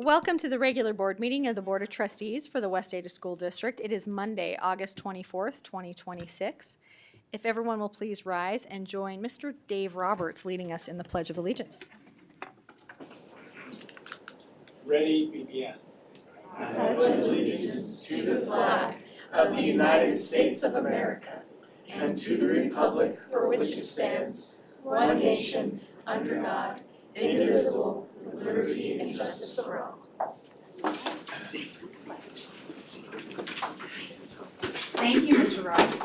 Welcome to the regular board meeting of the Board of Trustees for the West Ada School District. It is Monday, August 24th, 2026. If everyone will please rise and join Mr. Dave Roberts leading us in the Pledge of Allegiance. Ready, begin. I pledge allegiance to the flag of the United States of America and to the republic for which it stands, one nation, under God, indivisible, with liberty and justice for all. Thank you, Mr. Roberts.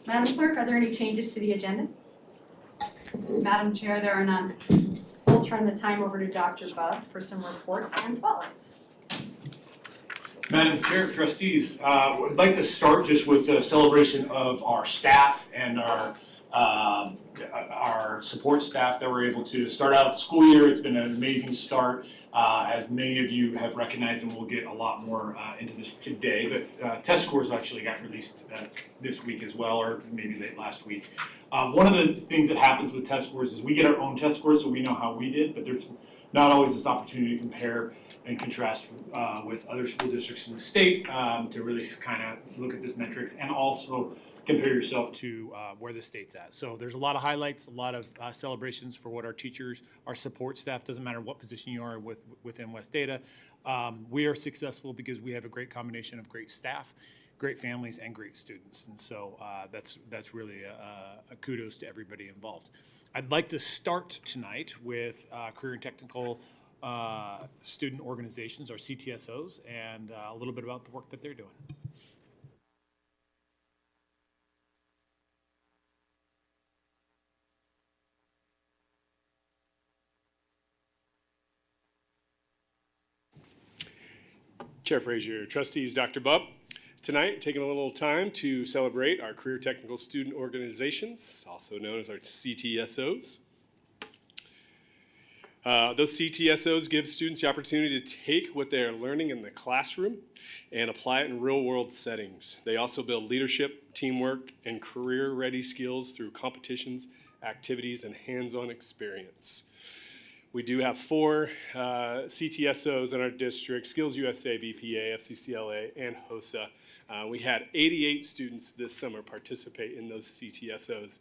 Madam Clerk, are there any changes to the agenda? Madam Chair, there are none. We'll turn the time over to Dr. Bubb for some reports and spotlights. Madam Chair, Trustees, would like to start just with the celebration of our staff and our support staff that were able to start out the school year. It's been an amazing start. As many of you have recognized, and we'll get a lot more into this today, but test scores actually got released this week as well, or maybe late last week. One of the things that happens with test scores is we get our own test scores, so we know how we did, but there's not always this opportunity to compare and contrast with other school districts in the state to really kind of look at these metrics and also compare yourself to where the state's at. So there's a lot of highlights, a lot of celebrations for what our teachers, our support staff, doesn't matter what position you are within West Ada. We are successful because we have a great combination of great staff, great families, and great students. And so that's really a kudos to everybody involved. I'd like to start tonight with career and technical student organizations, our CTSOs, and a little bit about the work that they're doing. Chair Frazier, Trustees, Dr. Bubb. Tonight, taking a little time to celebrate our career technical student organizations, also known as our CTSOs. Those CTSOs give students the opportunity to take what they are learning in the classroom and apply it in real-world settings. They also build leadership, teamwork, and career-ready skills through competitions, activities, and hands-on experience. We do have 4 CTSOs in our district: Skills USA, BPA, FCCLA, and HOSA. We had 88 students this summer participate in those CTSOs.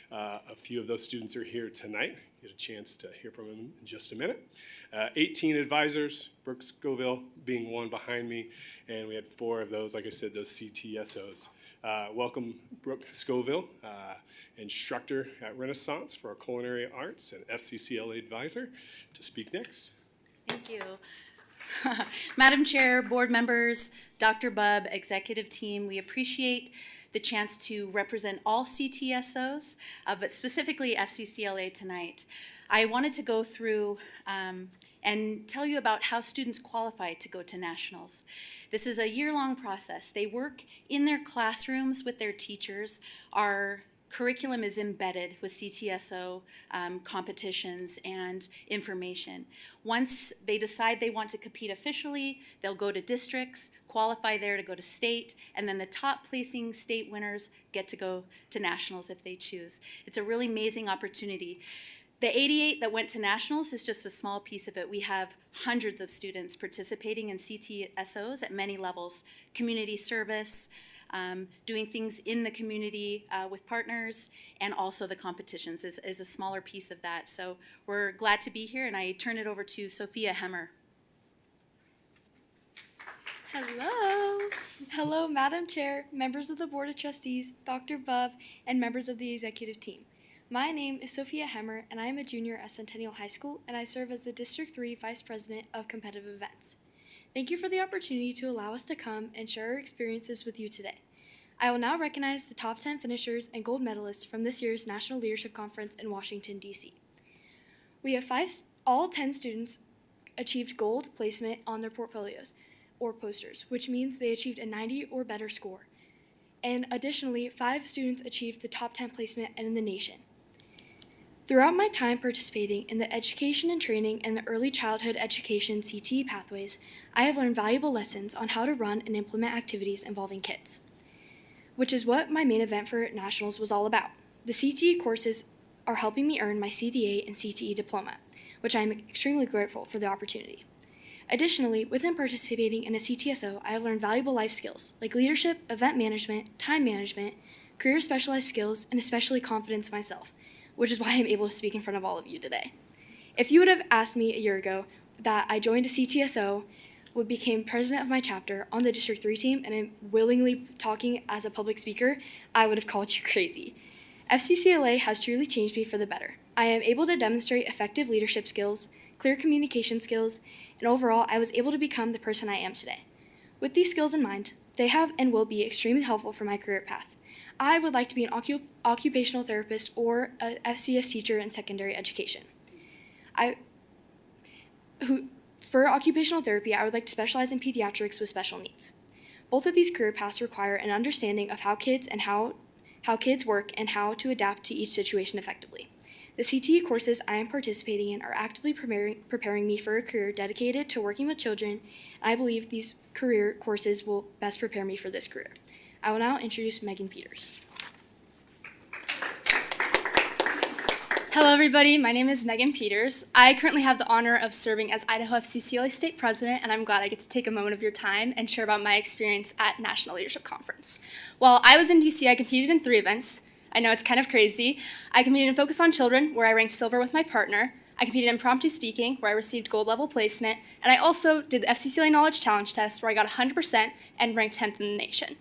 A few of those students are here tonight. Get a chance to hear from them in just a minute. 18 advisors, Brooke Scoville being one behind me, and we had 4 of those, like I said, those CTSOs. Welcome Brooke Scoville, instructor at Renaissance for our culinary arts and FCCLA advisor, to speak next. Thank you. Madam Chair, board members, Dr. Bubb, executive team, we appreciate the chance to represent all CTSOs, but specifically FCCLA tonight. I wanted to go through and tell you about how students qualify to go to nationals. This is a year-long process. They work in their classrooms with their teachers. Our curriculum is embedded with CTSO competitions and information. Once they decide they want to compete officially, they'll go to districts, qualify there to go to state, and then the top placing state winners get to go to nationals if they choose. It's a really amazing opportunity. The 88 that went to nationals is just a small piece of it. We have hundreds of students participating in CTSOs at many levels: community service, doing things in the community with partners, and also the competitions is a smaller piece of that. So we're glad to be here, and I turn it over to Sophia Hemmer. Hello. Hello, Madam Chair, members of the Board of Trustees, Dr. Bubb, and members of the executive team. My name is Sophia Hemmer, and I am a junior at Centennial High School, and I serve as the District 3 Vice President of Competitive Events. Thank you for the opportunity to allow us to come and share our experiences with you today. I will now recognize the top 10 finishers and gold medalists from this year's National Leadership Conference in Washington, D.C. We have all 10 students achieved gold placement on their portfolios or posters, which means they achieved a 90 or better score. And additionally, 5 students achieved the top 10 placement in the nation. Throughout my time participating in the education and training and the early childhood education CTE pathways, I have learned valuable lessons on how to run and implement activities involving kids, which is what my main event for Nationals was all about. The CTE courses are helping me earn my CDA and CTE diploma, which I am extremely grateful for the opportunity. Additionally, within participating in a CTSO, I have learned valuable life skills like leadership, event management, time management, career specialized skills, and especially confidence in myself, which is why I'm able to speak in front of all of you today. If you would have asked me a year ago that I joined a CTSO, became president of my chapter on the District 3 team, and am willingly talking as a public speaker, I would have called you crazy. FCCLA has truly changed me for the better. I am able to demonstrate effective leadership skills, clear communication skills, and overall, I was able to become the person I am today. With these skills in mind, they have and will be extremely helpful for my career path. I would like to be an occupational therapist or a FCS teacher in secondary education. For occupational therapy, I would like to specialize in pediatrics with special needs. Both of these career paths require an understanding of how kids work and how to adapt to each situation effectively. The CTE courses I am participating in are actively preparing me for a career dedicated to working with children, and I believe these career courses will best prepare me for this career. I will now introduce Megan Peters. Hello everybody, my name is Megan Peters. I currently have the honor of serving as Idaho FCCLA State President, and I'm glad I get to take a moment of your time and share about my experience at National Leadership Conference. While I was in DC, I competed in 3 events. I know it's kind of crazy. I competed in Focus on Children, where I ranked silver with my partner. I competed in Impromptu Speaking, where I received gold level placement. And I also did the FCCLA Knowledge Challenge Test, where I got 100% and ranked 10th in the nation.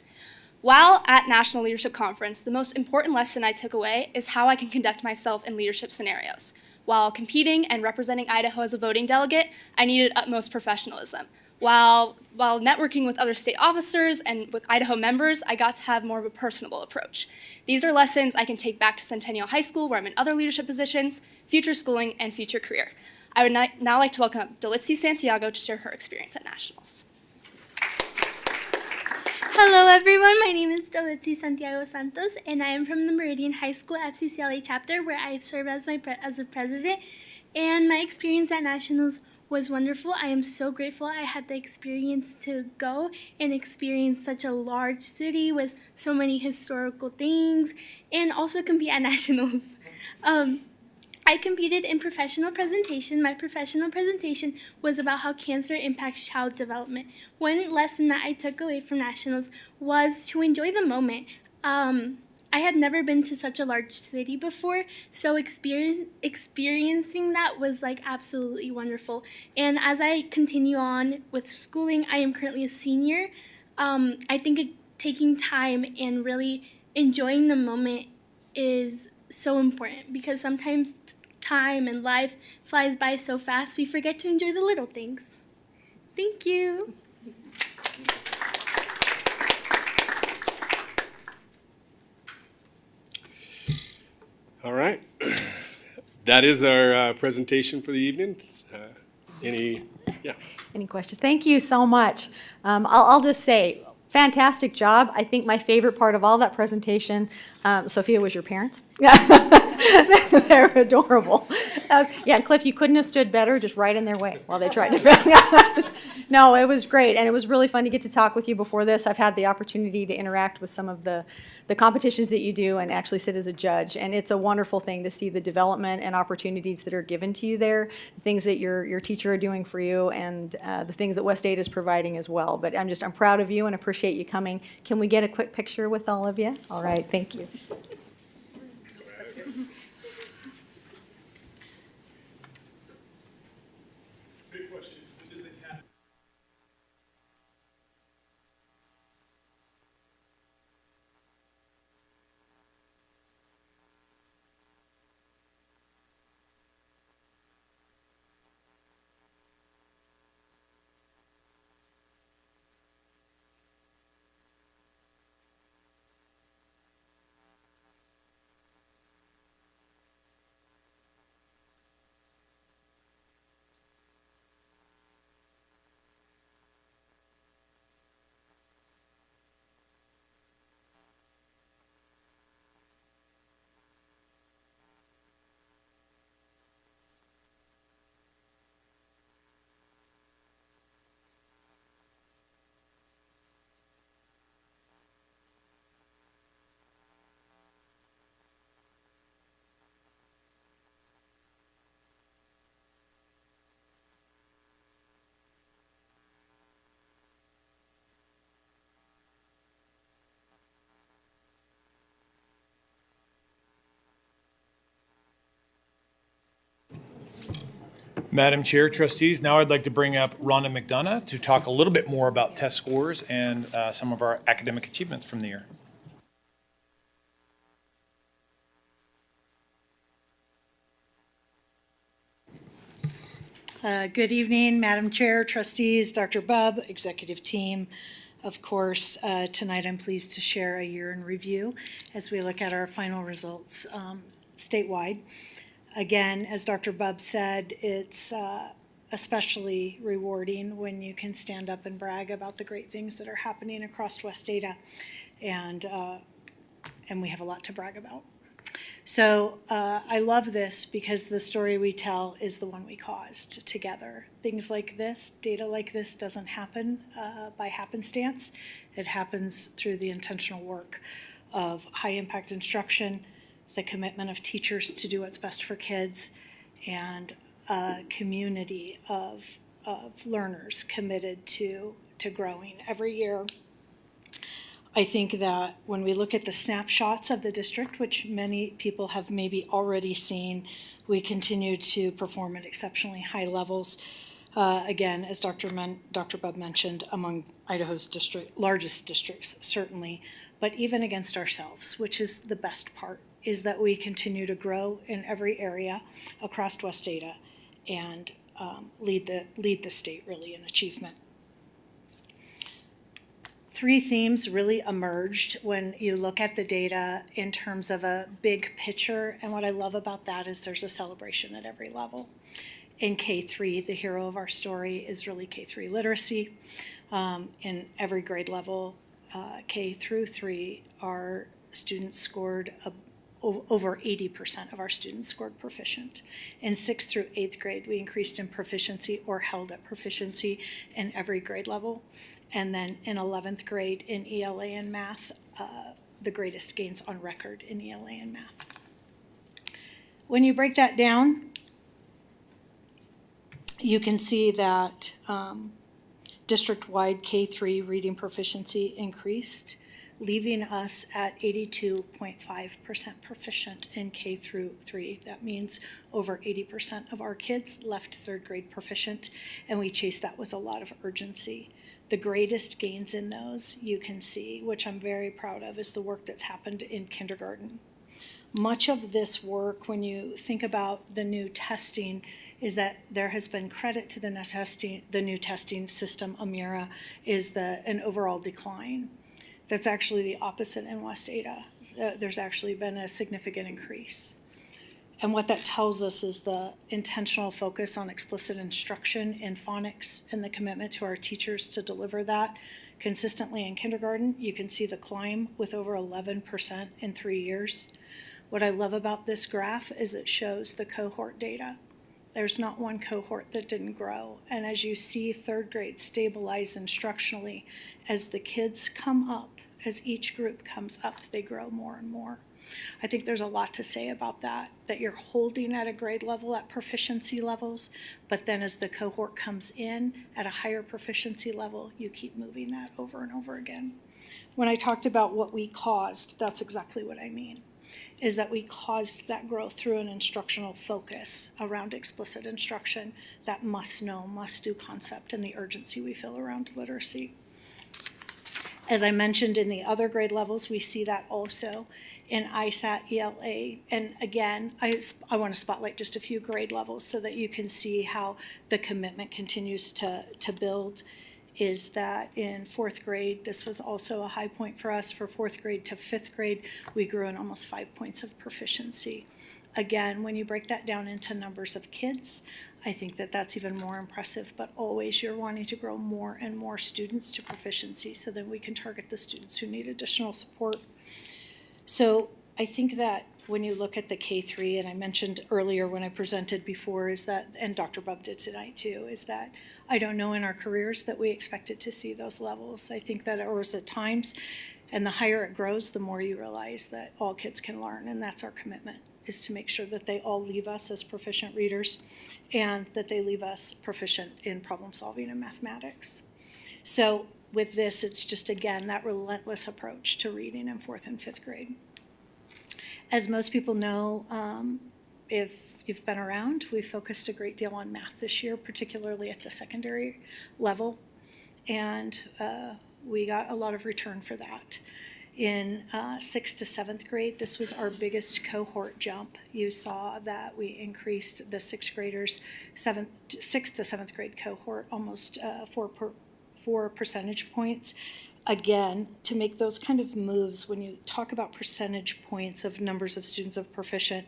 While at National Leadership Conference, the most important lesson I took away is how I can conduct myself in leadership scenarios. While competing and representing Idaho as a voting delegate, I needed utmost professionalism. While networking with other state officers and with Idaho members, I got to have more of a personable approach. These are lessons I can take back to Centennial High School, where I'm in other leadership positions, future schooling, and future career. I would now like to welcome up Delitzi Santiago to share her experience at Nationals. Hello everyone, my name is Delitzi Santiago Santos, and I am from the Meridian High School FCCLA chapter, where I serve as a president, and my experience at Nationals was wonderful. I am so grateful I had the experience to go and experience such a large city with so many historical things, and also compete at Nationals. I competed in professional presentation. My professional presentation was about how cancer impacts child development. One lesson that I took away from Nationals was to enjoy the moment. I had never been to such a large city before, so experiencing that was like absolutely wonderful. And as I continue on with schooling, I am currently a senior. I think taking time and really enjoying the moment is so important, because sometimes time and life flies by so fast we forget to enjoy the little things. Thank you. All right. That is our presentation for the evening. Any questions? Thank you so much. I'll just say, fantastic job. I think my favorite part of all that presentation, Sophia, was your parents. They're adorable. Yeah, Cliff, you couldn't have stood better, just right in their way while they tried to. No, it was great, and it was really fun to get to talk with you before this. I've had the opportunity to interact with some of the competitions that you do and actually sit as a judge, and it's a wonderful thing to see the development and opportunities that are given to you there, the things that your teacher are doing for you, and the things that West Ada is providing as well. But I'm proud of you and appreciate you coming. Can we get a quick picture with all of you? All right, thank you. Madam Chair, trustees, now I'd like to bring up Rhonda McDonough to talk a little bit more about test scores and some of our academic achievements from the year. Good evening, Madam Chair, trustees, Dr. Bubb, executive team. Of course, tonight I'm pleased to share a year in review as we look at our final results statewide. Again, as Dr. Bubb said, it's especially rewarding when you can stand up and brag about the great things that are happening across West Ada, and we have a lot to brag about. So I love this because the story we tell is the one we caused together. Things like this, data like this doesn't happen by happenstance. It happens through the intentional work of high impact instruction, the commitment of teachers to do what's best for kids, and a community of learners committed to growing every year. I think that when we look at the snapshots of the district, which many people have maybe already seen, we continue to perform at exceptionally high levels. Again, as Dr. Bubb mentioned, among Idaho's largest districts, certainly, but even against ourselves, which is the best part, is that we continue to grow in every area across West Ada and lead the state really in achievement. Three themes really emerged when you look at the data in terms of a big picture, and what I love about that is there's a celebration at every level. In K-3, the hero of our story is really K-3 literacy. In every grade level, K through 3, our students scored over 80% of our students scored proficient. In 6th through 8th grade, we increased in proficiency or held at proficiency in every grade level. And then in 11th grade in ELA and math, the greatest gains on record in ELA and math. When you break that down, you can see that district-wide K-3 reading proficiency increased, leaving us at 82.5% proficient in K through 3. That means over 80% of our kids left 3rd grade proficient, and we chase that with a lot of urgency. The greatest gains in those you can see, which I'm very proud of, is the work that's happened in kindergarten. Much of this work, when you think about the new testing, is that there has been credit to the new testing system, Amira, is an overall decline. That's actually the opposite in West Ada. There's actually been a significant increase. And what that tells us is the intentional focus on explicit instruction in phonics and the commitment to our teachers to deliver that consistently in kindergarten. You can see the climb with over 11% in 3 years. What I love about this graph is it shows the cohort data. There's not one cohort that didn't grow. And as you see 3rd grade stabilize instructionally, as the kids come up, as each group comes up, they grow more and more. I think there's a lot to say about that you're holding at a grade level at proficiency levels, but then as the cohort comes in at a higher proficiency level, you keep moving that over and over again. When I talked about what we caused, that's exactly what I mean, is that we caused that growth through an instructional focus around explicit instruction, that must know, must do concept, and the urgency we feel around literacy. As I mentioned in the other grade levels, we see that also in ISAT, ELA, and again, I want to spotlight just a few grade levels so that you can see how the commitment continues to build, is that in 4th grade, this was also a high point for us. For 4th grade to 5th grade, we grew in almost 5 points of proficiency. Again, when you break that down into numbers of kids, I think that that's even more impressive, but always you're wanting to grow more and more students to proficiency so that we can target the students who need additional support. So I think that when you look at the K-3, and I mentioned earlier when I presented before, is that, and Dr. Bubb did tonight too, is that I don't know in our careers that we expected to see those levels. I think that it was at times, and the higher it grows, the more you realize that all kids can learn, and that's our commitment, is to make sure that they all leave us as proficient readers and that they leave us proficient in problem solving and mathematics. So with this, it's just, again, that relentless approach to reading in 4th and 5th grade. As most people know, if you've been around. We focused a great deal on math this year, particularly at the secondary level, and we got a lot of return for that. In 6th to 7th grade, this was our biggest cohort jump. You saw that we increased the 6th graders, 6th to 7th grade cohort almost 4 percentage points. Again, to make those kind of moves, when you talk about percentage points of numbers of students of proficient,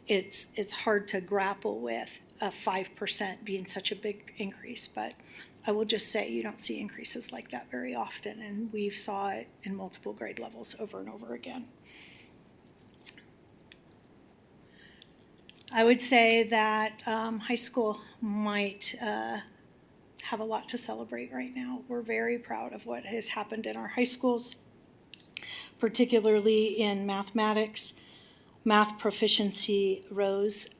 it's hard to grapple with a 5% being such a big increase, but I will just say you don't see increases like that very often, and we've saw it in multiple grade levels over and over again. I would say that high school might have a lot to celebrate right now. We're very proud of what has happened in our high schools, particularly in mathematics. Math proficiency rose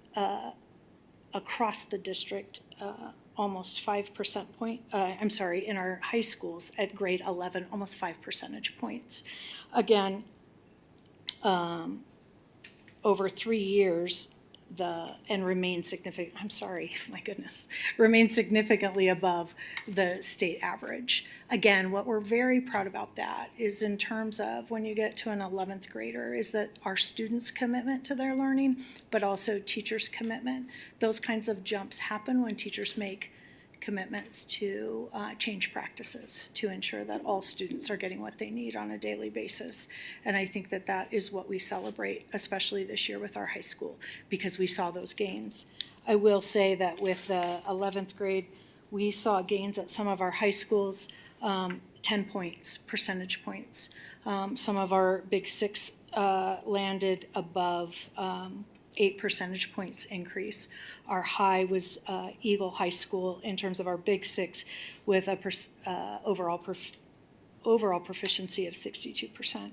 across the district almost 5 percent point, in our high schools at grade 11, almost 5 percentage points. Again, over 3 years, remains significantly above the state average. Again, what we're very proud about that is in terms of when you get to an 11th grader is that our students' commitment to their learning, but also teachers' commitment. Those kinds of jumps happen when teachers make commitments to change practices to ensure that all students are getting what they need on a daily basis. And I think that that is what we celebrate, especially this year with our high school, because we saw those gains. I will say that with the 11th grade, we saw gains at some of our high schools, 10 points, percentage points. Some of our Big Six landed above 8 percentage points increase. Our high was Eagle High School in terms of our Big Six with a overall proficiency of 62%.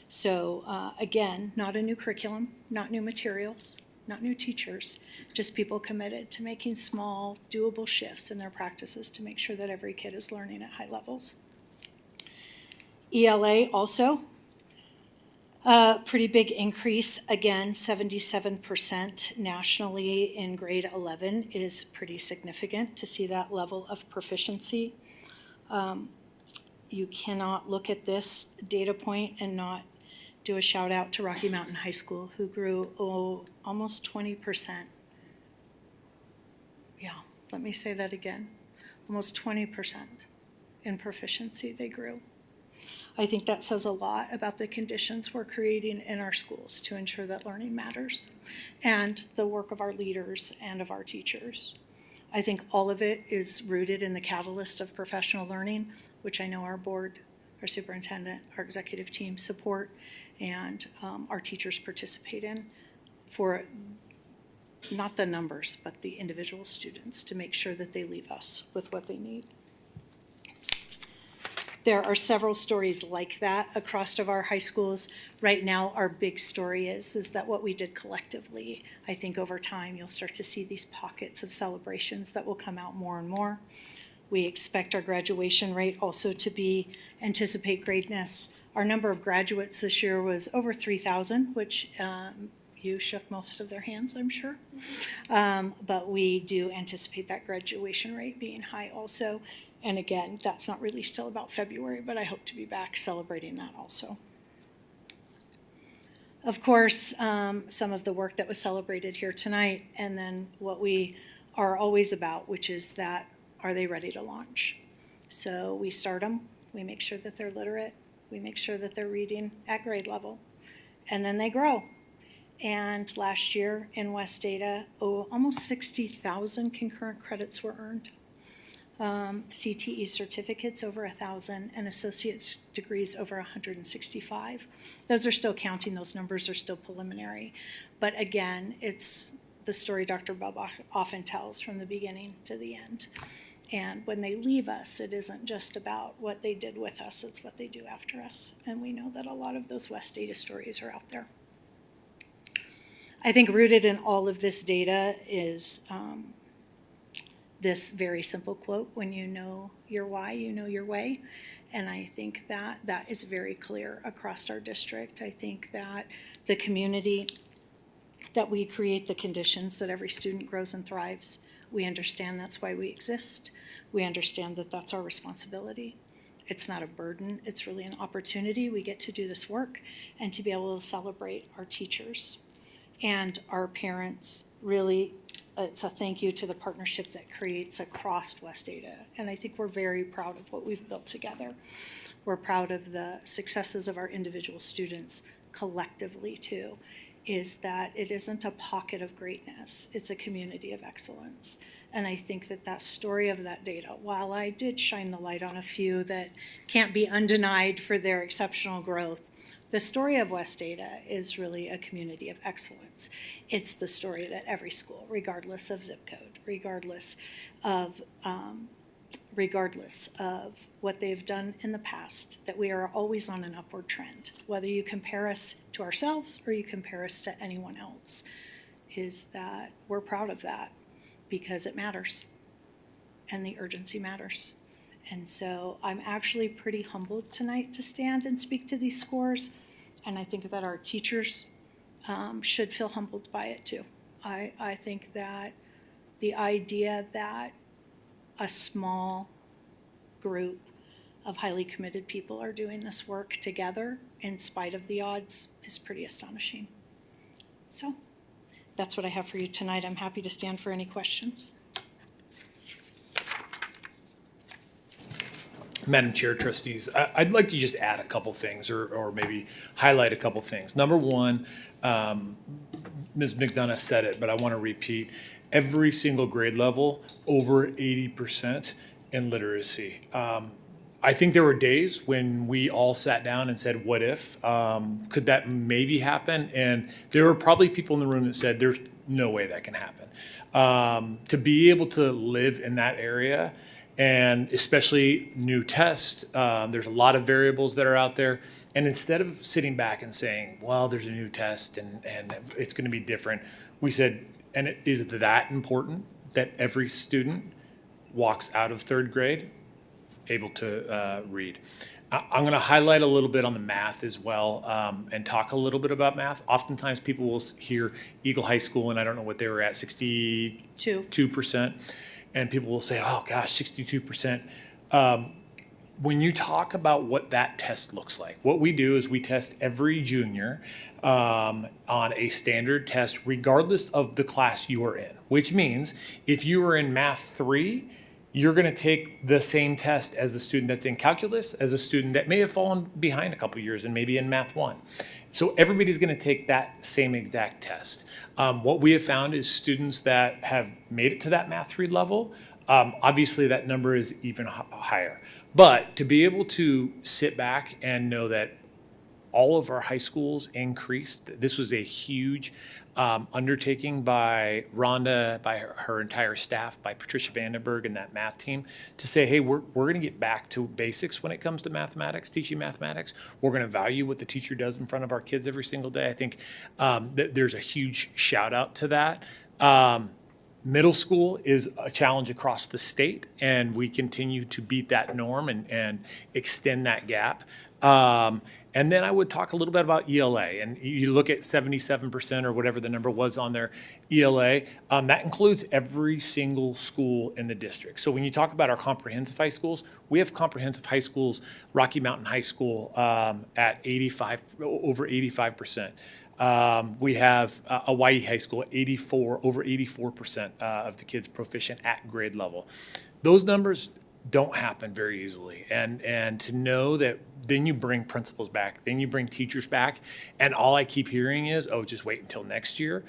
So again, not a new curriculum, not new materials, not new teachers, just people committed to making small, doable shifts in their practices to make sure that every kid is learning at high levels. ELA also, pretty big increase, again, 77% nationally in grade 11 is pretty significant to see that level of proficiency. You cannot look at this data point and not do a shout out to Rocky Mountain High School, who grew almost 20%. Yeah, let me say that again. Almost 20% in proficiency they grew. I think that says a lot about the conditions we're creating in our schools to ensure that learning matters, and the work of our leaders and of our teachers. I think all of it is rooted in the catalyst of professional learning, which I know our board, our superintendent, our executive team support, and our teachers participate in, for not the numbers, but the individual students, to make sure that they leave us with what they need. There are several stories like that across of our high schools. Right now, our big story is that what we did collectively, I think over time, you'll start to see these pockets of celebrations that will come out more and more. We expect our graduation rate also to anticipate greatness. Our number of graduates this year was over 3,000, which you shook most of their hands, I'm sure. But we do anticipate that graduation rate being high also. And again, that's not released till about February, but I hope to be back celebrating that also. Of course, some of the work that was celebrated here tonight, and then what we are always about, which is that, are they ready to launch? So we start them, we make sure that they're literate, we make sure that they're reading at grade level, and then they grow. And last year in West Ada, almost 60,000 concurrent credits were earned. CTE certificates over 1,000, and associate's degrees over 165. Those are still counting, those numbers are still preliminary. But again, it's the story Dr. Bubb often tells from the beginning to the end. And when they leave us, it isn't just about what they did with us, it's what they do after us. And we know that a lot of those West Ada stories are out there. I think rooted in all of this data is this very simple quote: when you know your why, you know your way. And I think that is very clear across our district. I think that the community that we create the conditions that every student grows and thrives. We understand that's why we exist. We understand that that's our responsibility. It's not a burden, it's really an opportunity. We get to do this work and to be able to celebrate our teachers and our parents. Really, it's a thank you to the partnership that creates across West Ada. And I think we're very proud of what we've built together. We're proud of the successes of our individual students collectively too, is that it isn't a pocket of greatness, it's a community of excellence. And I think that that story of that data, while I did shine the light on a few that can't be undenied for their exceptional growth, the story of West Ada is really a community of excellence. It's the story that every school, regardless of zip code, regardless of what they've done in the past, that we are always on an upward trend. Whether you compare us to ourselves or you compare us to anyone else, is that we're proud of that because it matters and the urgency matters. And so I'm actually pretty humbled tonight to stand and speak to these scores. And I think that our teachers should feel humbled by it too. I think that the idea that a small group of highly committed people are doing this work together in spite of the odds is pretty astonishing. So that's what I have for you tonight. I'm happy to stand for any questions. Madam Chair, trustees, I'd like to just add a couple things or maybe highlight a couple things. Number one, Ms. McDonough said it, but I want to repeat, every single grade level, over 80% in literacy. I think there were days when we all sat down and said, what if? Could that maybe happen? And there were probably people in the room that said, there's no way that can happen. To be able to live in that area, and especially new tests, there's a lot of variables that are out there. And instead of sitting back and saying, well, there's a new test and it's going to be different, we said, and it is that important that every student walks out of third grade able to read. I'm going to highlight a little bit on the math as well, and talk a little bit about math. Oftentimes people will hear Eagle High School, and I don't know what they were at, 62%. And people will say, oh gosh, 62%. When you talk about what that test looks like, what we do is we test every junior on a standard test regardless of the class you are in, which means if you are in Math 3, you're going to take the same test as a student that's in calculus, as a student that may have fallen behind a couple years and maybe in Math 1. So everybody's going to take that same exact test. What we have found is students that have made it to that Math 3 level, obviously that number is even higher. But to be able to sit back and know that all of our high schools increased, this was a huge undertaking by Rhonda, by her entire staff, by Patricia Vandenberg and that math team to say, hey, we're going to get back to basics when it comes to mathematics, teaching mathematics. We're going to value what the teacher does in front of our kids every single day. I think there's a huge shout out to that. Middle school is a challenge across the state, and we continue to beat that norm and extend that gap. And then I would talk a little bit about ELA, and you look at 77% or whatever the number was on their ELA, that includes every single school in the district. So when you talk about our comprehensive high schools, we have comprehensive high schools, Rocky Mountain High School at over 85%. We have Hawaii High School, over 84% of the kids proficient at grade level. Those numbers don't happen very easily. And to know that then you bring principals back, then you bring teachers back, and all I keep hearing is, oh, just wait until next year,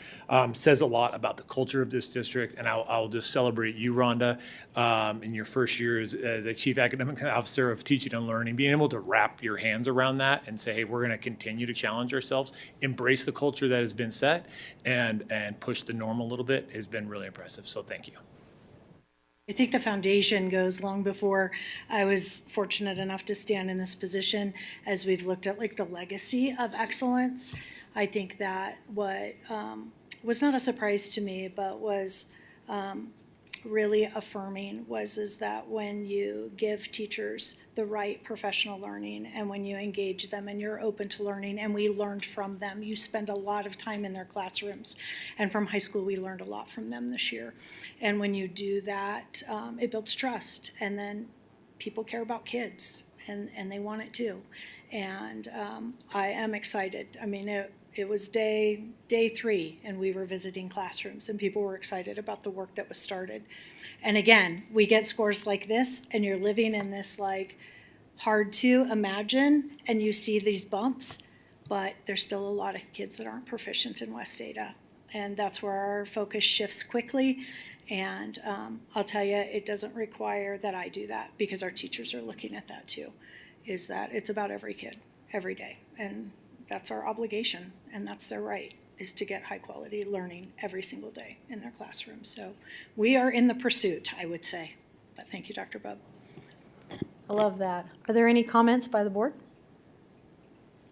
says a lot about the culture of this district. And I'll just celebrate you, Rhonda, in your first year as a Chief Academic Officer of Teaching and Learning, being able to wrap your hands around that and say, hey, we're going to continue to challenge ourselves, embrace the culture that has been set, and push the norm a little bit has been really impressive. So thank you. I think the foundation goes long before I was fortunate enough to stand in this position. As we've looked at like the legacy of excellence, I think that what was not a surprise to me, but was really affirming is that when you give teachers the right professional learning and when you engage them and you're open to learning and we learned from them, you spend a lot of time in their classrooms. And from high school, we learned a lot from them this year. And when you do that, it builds trust. And then people care about kids and they want it too. And I am excited. I mean, it was day 3 and we were visiting classrooms and people were excited about the work that was started. And again, we get scores like this and you're living in this like hard to imagine and you see these bumps, but there's still a lot of kids that aren't proficient in West Ada. And that's where our focus shifts quickly. And I'll tell you, it doesn't require that I do that because our teachers are looking at that too, is that it's about every kid, every day. And that's our obligation and that's their right, is to get high quality learning every single day in their classroom. So we are in the pursuit, I would say. But thank you, Dr. Bubb. I love that. Are there any comments by the board?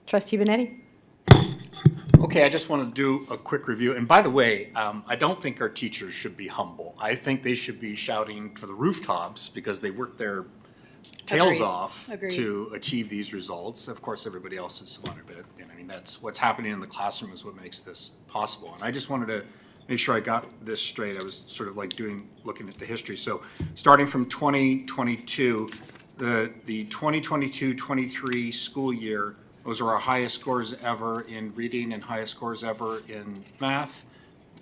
Trustee Benetti? Okay, I just want to do a quick review. And by the way, I don't think our teachers should be humble. I think they should be shouting for the rooftops because they work their tails Agreed. off Agreed. to achieve these results. Of course, everybody else is honored, but I mean, that's what's happening in the classroom is what makes this possible. And I just wanted to make sure I got this straight. I was sort of like looking at the history. So starting from 2022, the 2022-23 school year, those are our highest scores ever in reading and highest scores ever in math.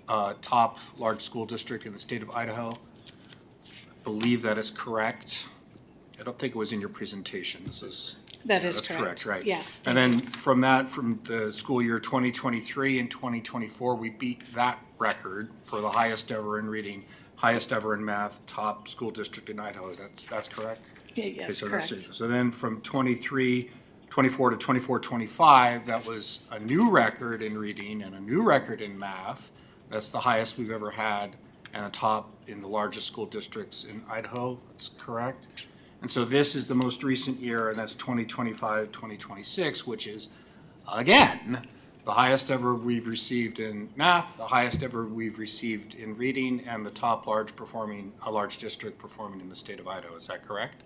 Top large school district in the state of Idaho. I believe that is correct. I don't think it was in your presentation. That's correct. correct, Right. Yes. And then from the school year 2023 and 2024, we beat that record for the highest ever in reading, highest ever in math, top school district in Idaho. That's correct? Yes, so correct. So then from 24 to 25, that was a new record in reading and a new record in math. That's the highest we've ever had and a top in the largest school districts in Idaho. That's correct. And so this is the most recent year, and that's 2025, 2026, which is, again, the highest ever we've received in math, the highest ever we've received in reading, and the top large district performing in the state of Idaho. Is that correct?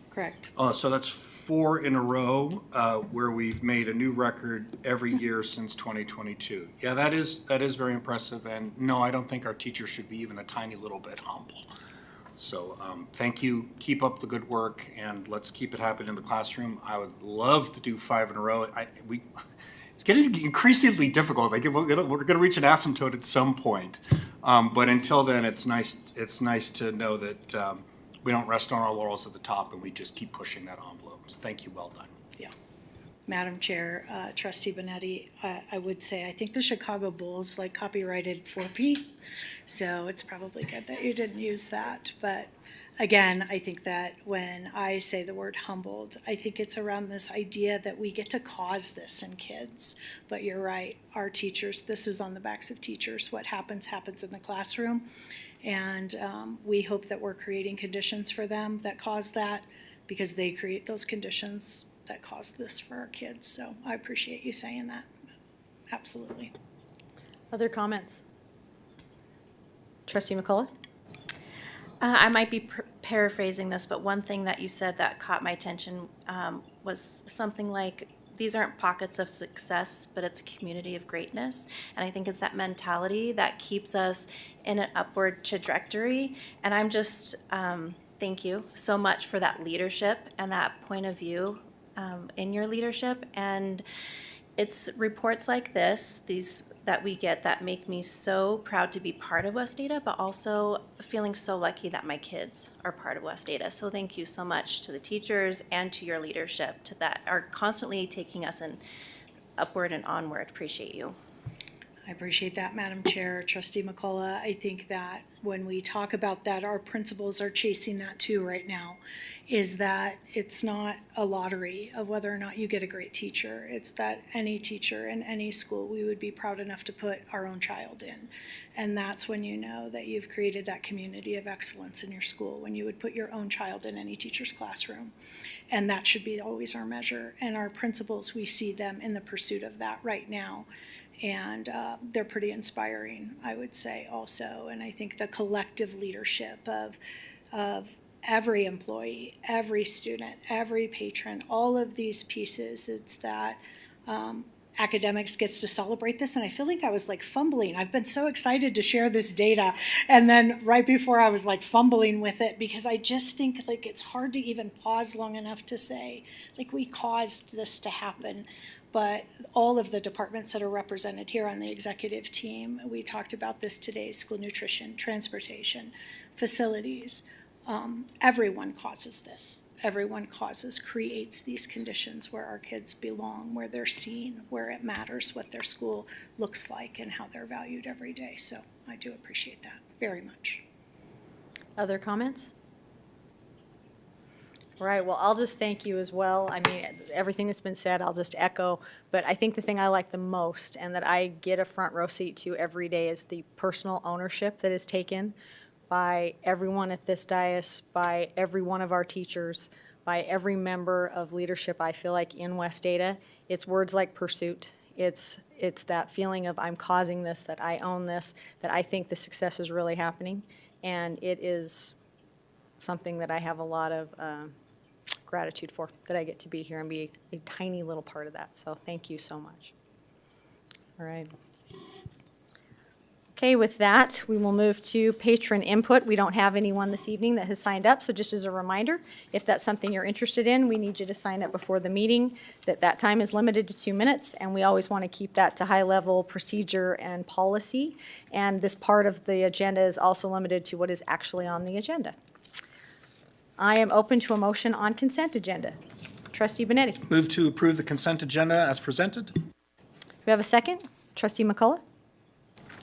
Correct. So that's 4 in a row where we've made a new record every year since 2022. Yeah, that is very impressive. And no, I don't think our teachers should be even a tiny little bit humble. So thank you. Keep up the good work, and let's keep it happening in the classroom. I would love to do 5 in a row. It's getting increasingly difficult. Like we're going to reach an asymptote at some point. But until then, it's nice to know that we don't rest on our laurels at the top, and we just keep pushing that envelope. So thank you. Well done. Yeah. Madam Chair, Trustee Benetti, I would say I think the Chicago Bulls like copyrighted 4P, so it's probably good that you didn't use that. But again, I think that when I say the word humbled, I think it's around this idea that we get to cause this in kids. But you're right, our teachers, this is on the backs of teachers. What happens in the classroom. And we hope that we're creating conditions for them that cause that, because they create those conditions that cause this for our kids. So I appreciate you saying that. Absolutely. Other comments? Trustee McCullough? I might be paraphrasing this, but one thing that you said that caught my attention was something like, these aren't pockets of success, but it's a community of greatness. And I think it's that mentality that keeps us in an upward trajectory. And I'm just, thank you so much for that leadership and that point of view in your leadership. And it's reports like this, these that we get, that make me so proud to be part of West Ada, but also feeling so lucky that my kids are part of West Ada. So thank you so much to the teachers and to your leadership that are constantly taking us in upward and onward. Appreciate you. I appreciate that, Madam Chair. Trustee McCullough, I think that when we talk about that, our principals are chasing that too right now, is that it's not a lottery of whether or not you get a great teacher. It's that any teacher in any school, we would be proud enough to put our own child in. And that's when you know that you've created that community of excellence in your school, when you would put your own child in any teacher's classroom. And that should be always our measure. And our principals, we see them in the pursuit of that right now. And they're pretty inspiring, I would say, also. And I think the collective leadership of every employee, every student, every patron, all of these pieces, it's that academics gets to celebrate this. And I feel like I was like fumbling. I've been so excited to share this data. And then right before I was like fumbling with it, because I just think like it's hard to even pause long enough to say, like, we caused this to happen. But all of the departments that are represented here on the executive team, we talked about this today, school nutrition, transportation, facilities, everyone causes this. Everyone creates these conditions where our kids belong, where they're seen, where it matters what their school looks like and how they're valued every day. So I do appreciate that very much. Other comments? All right, well, I'll just thank you as well. I mean, everything that's been said, I'll just echo. But I think the thing I like the most and that I get a front row seat to every day is the personal ownership that is taken by everyone at this dais, by every one of our teachers, by every member of leadership, I feel like, in West Ada. It's words like pursuit. It's that feeling of I'm causing this, that I own this, that I think the success is really happening. And it is something that I have a lot of gratitude for, that I get to be here and be a tiny little part of that. So thank you so much. All right. Okay, with that, we will move to patron input. We don't have anyone this evening that has signed up, so just as a reminder, if that's something you're interested in, we need you to sign up before the meeting. That time is limited to 2 minutes, and we always want to keep that to high-level procedure and policy. And this part of the agenda is also limited to what is actually on the agenda. I am open to a motion on consent agenda. Trustee Benetti. Move to approve the consent agenda as presented. Do we have a second? Trustee McCullough?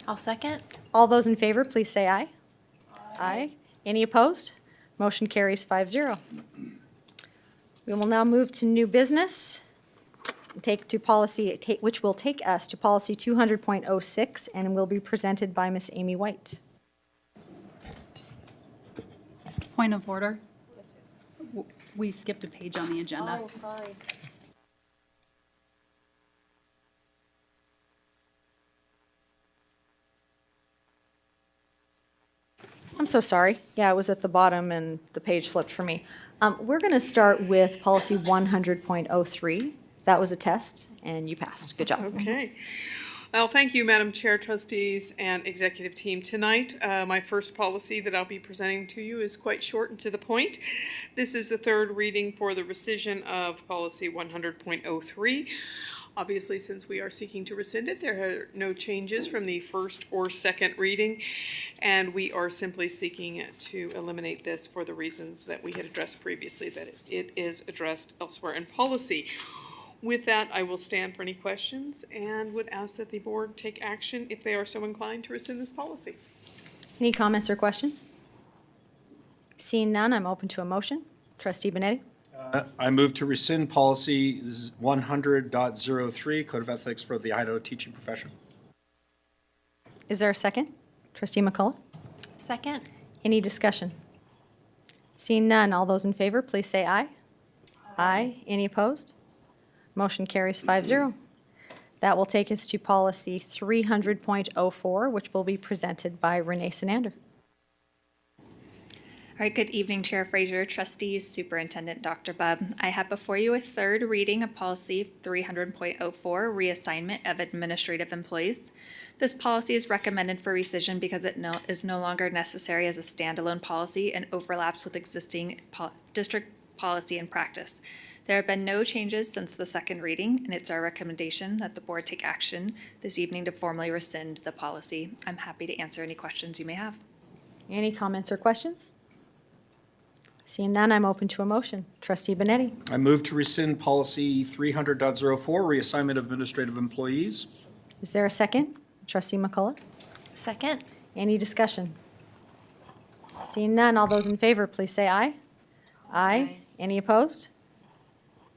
I'll second. All those in favor, please say aye. Aye. Any opposed? Motion carries 5-0. We will now move to new business, which will take us to policy 200.06 and will be presented by Ms. Amy White. Point of order. We skipped a page on the agenda. Oh, sorry. I'm so sorry. Yeah, it was at the bottom and the page flipped for me. We're going to start with policy 100.03. That was a test and you passed. Good job. Okay. Well, thank you, Madam Chair, trustees, and executive team. Tonight, my first policy that I'll be presenting to you is quite short and to the point. This is the third reading for the rescission of policy 100.03. Obviously, since we are seeking to rescind it, there are no changes from the first or second reading, and we are simply seeking to eliminate this for the reasons that we had addressed previously, that it is addressed elsewhere in policy. With that, I will stand for any questions and would ask that the board take action if they are so inclined to rescind this policy. Any comments or questions? Seeing none, I'm open to a motion. Trustee Benetti? I move to rescind policy 100.03, Code of Ethics for the Idaho teaching profession. Is there a second? Trustee McCullough? Second. Any discussion? Seeing none, all those in favor, please say aye. Aye. Any opposed? Motion carries 5-0. That will take us to policy 300.04, which will be presented by Renee Sinander. All right, good evening, Chair Frazier, trustees, Superintendent Dr. Bubb. I have before you a third reading of policy 300.04, reassignment of administrative employees. This policy is recommended for rescission because it is no longer necessary as a standalone policy and overlaps with existing district policy and practice. There have been no changes since the second reading, and it's our recommendation that the board take action this evening to formally rescind the policy. I'm happy to answer any questions you may have. Any comments or questions? Seeing none, I'm open to a motion. Trustee Benetti? I move to rescind policy 300.04, reassignment of administrative employees. Is there a second? Trustee McCullough? Second. Any discussion? Seeing none, all those in favor, please say aye. Aye. Any opposed?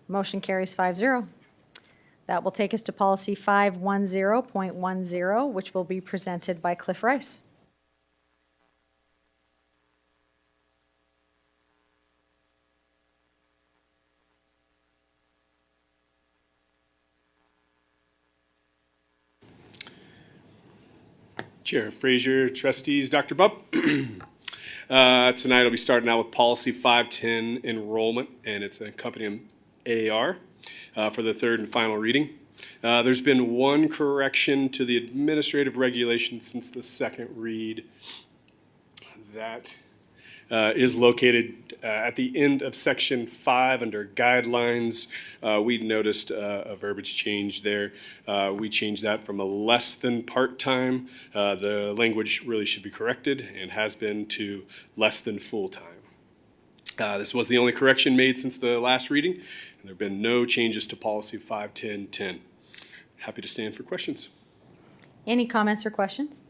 Motion carries 5-0. That will take us to policy 510.10, which will be presented by Cliff Rice. Chair Frazier, trustees, Dr. Bubb. Tonight I'll be starting out with policy 510 enrollment and its accompanying AR for the third and final reading. There's been one correction to the administrative regulation since the second read. That is located at the end of section 5 under guidelines. We noticed a verbiage change there. We changed that from a less than part-time. The language really should be corrected and has been to less than full-time. This was the only correction made since the last reading, and there have been no changes to policy 51010. Happy to stand for questions. Any comments or questions?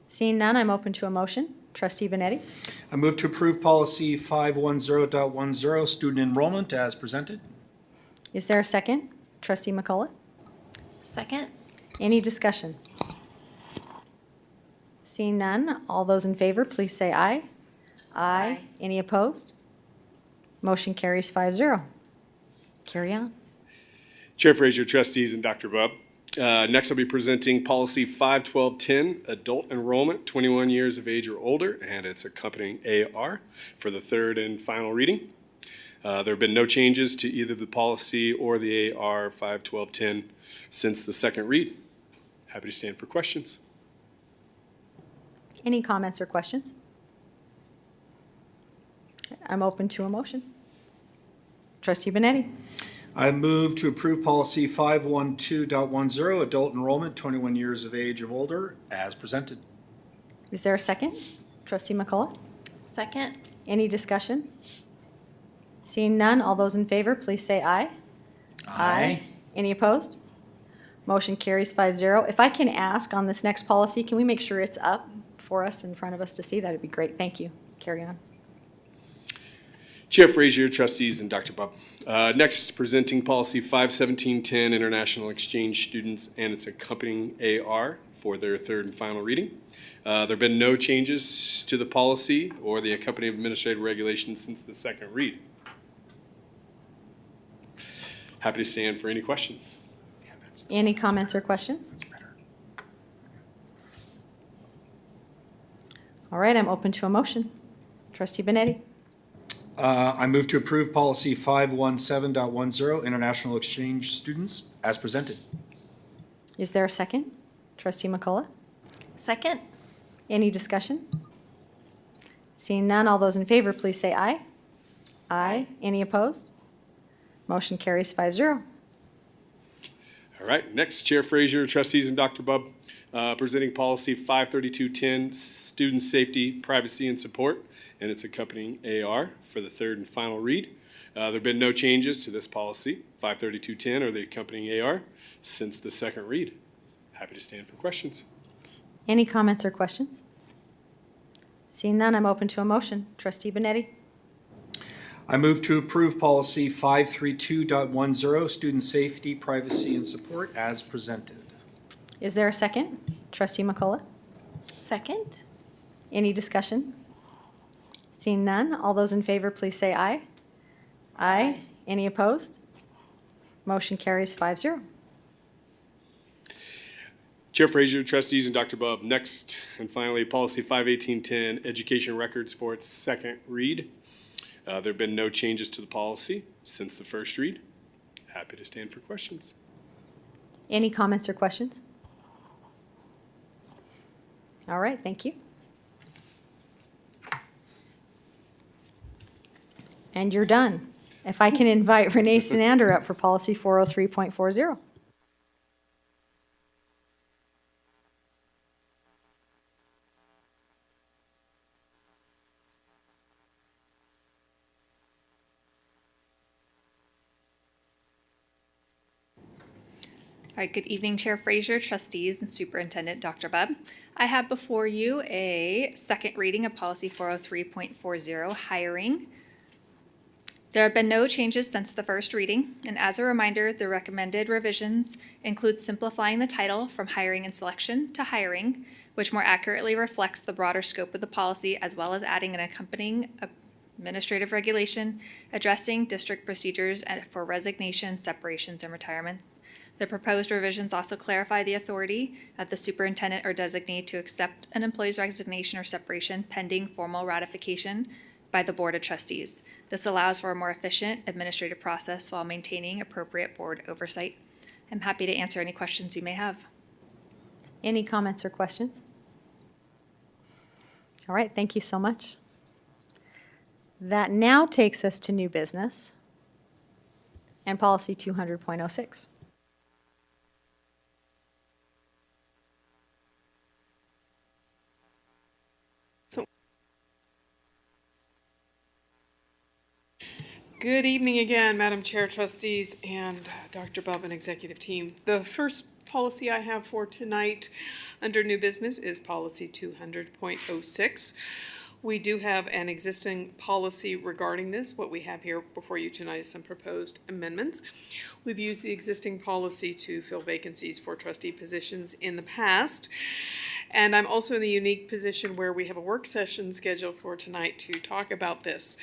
Seeing none, I'm open to a motion. Trustee Benetti? I move to approve policy 510.10, student enrollment as presented. Is there a second? Trustee McCullough? Second? Any discussion? Seeing none, all those in favor, please say aye. Aye. Any opposed? Motion carries 5-0. Carry on. Chair Frazier, trustees, and Dr. Bubb. Next, I'll be presenting policy 51210, adult enrollment, 21 years of age or older, and its accompanying AR for the third and final reading. There have been no changes to either the policy or the AR 51210 since the second read. Happy to stand for questions. Any comments or questions? I'm open to a motion. Trustee Benetti? I move to approve policy 512.10, adult enrollment, 21 years of age or older, as presented. Is there a second? Trustee McCullough? Second? Any discussion? Seeing none, all those in favor, please say aye. Aye. Any opposed? Motion carries 5-0. If I can ask on this next policy, can we make sure it's up for us in front of us to see? That'd be great. Thank you. Carry on. Chair Frazier, trustees, and Dr. Bubb. Next, presenting policy 51710, international exchange students and its accompanying AR for their third and final reading. There have been no changes to the policy or the accompanying administrative regulations since the second read. Happy to stand for any questions. Any comments or questions? All right, I'm open to a motion. Trustee Benetti? I move to approve policy 517.10, international exchange students, as presented. Is there a second? Trustee McCullough? Second? Any discussion? Seeing none, all those in favor, please say aye. Aye. Any opposed? Motion carries 5-0. All right, next, Chair Frazier, trustees, and Dr. Bubb, presenting policy 53210, student safety, privacy, and support, and its accompanying AR for the third and final read. There have been no changes to this policy, 53210, or the accompanying AR, since the second read. Happy to stand for questions. Any comments or questions? Seeing none, I'm open to a motion. Trustee Benetti? I move to approve policy 532.10, student safety, privacy, and support, as presented. Is there a second? Trustee McCullough? Second? Any discussion? Seeing none, all those in favor, please say aye. Aye. Any opposed? Motion carries 5-0. Chair Frazier, trustees, and Dr. Bubb. Next, and finally, policy 51810, education records for its second read. There have been no changes to the policy since the first read. Happy to stand for questions. Any comments or questions? All right, thank you. And you're done. If I can invite Renee Sinander up for policy 403.40. All right, good evening, Chair Frazier, trustees, and Superintendent Dr. Bubb. I have before you a second reading of policy 403.40, hiring. There have been no changes since the first reading, and as a reminder, the recommended revisions include simplifying the title from hiring and selection to hiring, which more accurately reflects the broader scope of the policy, as well as adding an accompanying administrative regulation addressing district procedures for resignation, separations, and retirements. The proposed revisions also clarify the authority of the superintendent or designee to accept an employee's resignation or separation pending formal ratification by the Board of Trustees. This allows for a more efficient administrative process while maintaining appropriate board oversight. I'm happy to answer any questions you may have. Any comments or questions? All right, thank you so much. That now takes us to new business and policy 200.06. Good evening again, Madam Chair, Trustees, and Dr. Bubb and Executive Team. The first policy I have for tonight under new business is policy 200.06. We do have an existing policy regarding this. What we have here before you tonight is some proposed amendments. We've used the existing policy to fill vacancies for trustee positions in the past. And I'm also in the unique position where we have a work session scheduled for tonight to talk about this.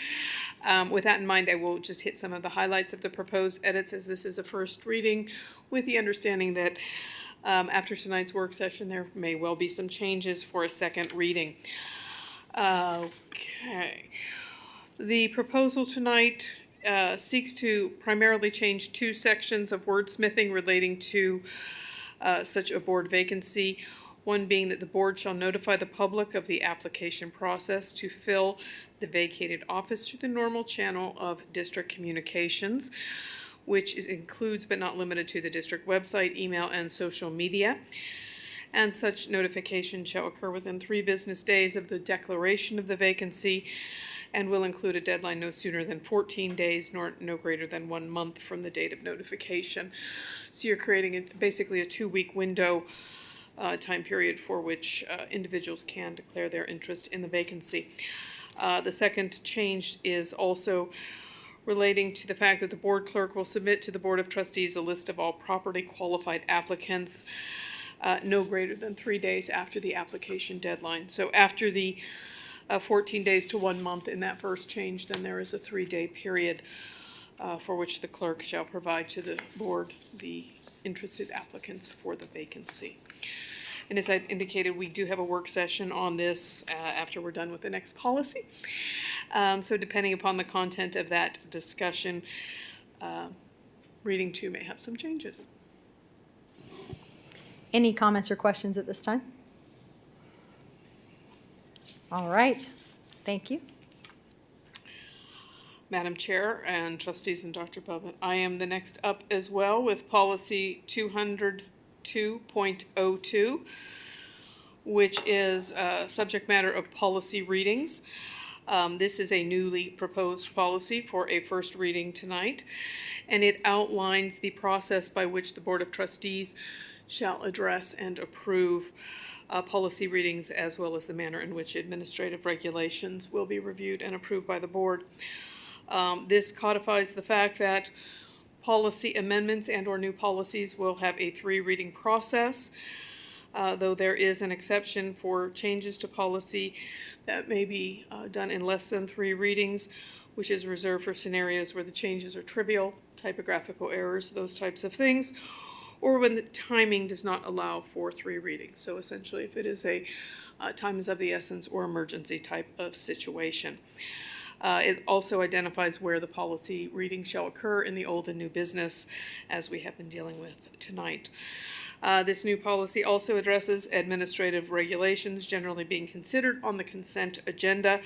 With that in mind, I will just hit some of the highlights of the proposed edits as this is a first reading, with the understanding that after tonight's work session, there may well be some changes for a second reading. Okay. The proposal tonight seeks to primarily change two sections of wordsmithing relating to such a board vacancy. One being that the board shall notify the public of the application process to fill the vacated office through the normal channel of district communications, which includes but not limited to the district website, email, and social media. And such notification shall occur within 3 business days of the declaration of the vacancy and will include a deadline no sooner than 14 days nor no greater than 1 month from the date of notification. So you're creating basically a 2-week window time period for which individuals can declare their interest in the vacancy. The second change is also relating to the fact that the board clerk will submit to the Board of Trustees a list of all properly qualified applicants no greater than 3 days after the application deadline. So after the 14 days to 1 month in that first change, then there is a 3-day period for which the clerk shall provide to the board the interested applicants for the vacancy. And as I indicated, we do have a work session on this after we're done with the next policy. So depending upon the content of that discussion, reading 2 may have some changes. Any comments or questions at this time? All right, thank you. Madam Chair and Trustees and Dr. Bubb, I am the next up as well with policy 202.02, which is subject matter of policy readings. This is a newly proposed policy for a first reading tonight, and it outlines the process by which the Board of Trustees shall address and approve policy readings, as well as the manner in which administrative regulations will be reviewed and approved by the board. This codifies the fact that policy amendments and or new policies will have a 3-reading process, though there is an exception for changes to policy that may be done in less than 3 readings, which is reserved for scenarios where the changes are trivial, typographical errors, those types of things, or when the timing does not allow for 3 readings. So essentially, if it is a time is of the essence or emergency type of situation. It also identifies where the policy reading shall occur in the old and new business, as we have been dealing with tonight. This new policy also addresses administrative regulations generally being considered on the consent agenda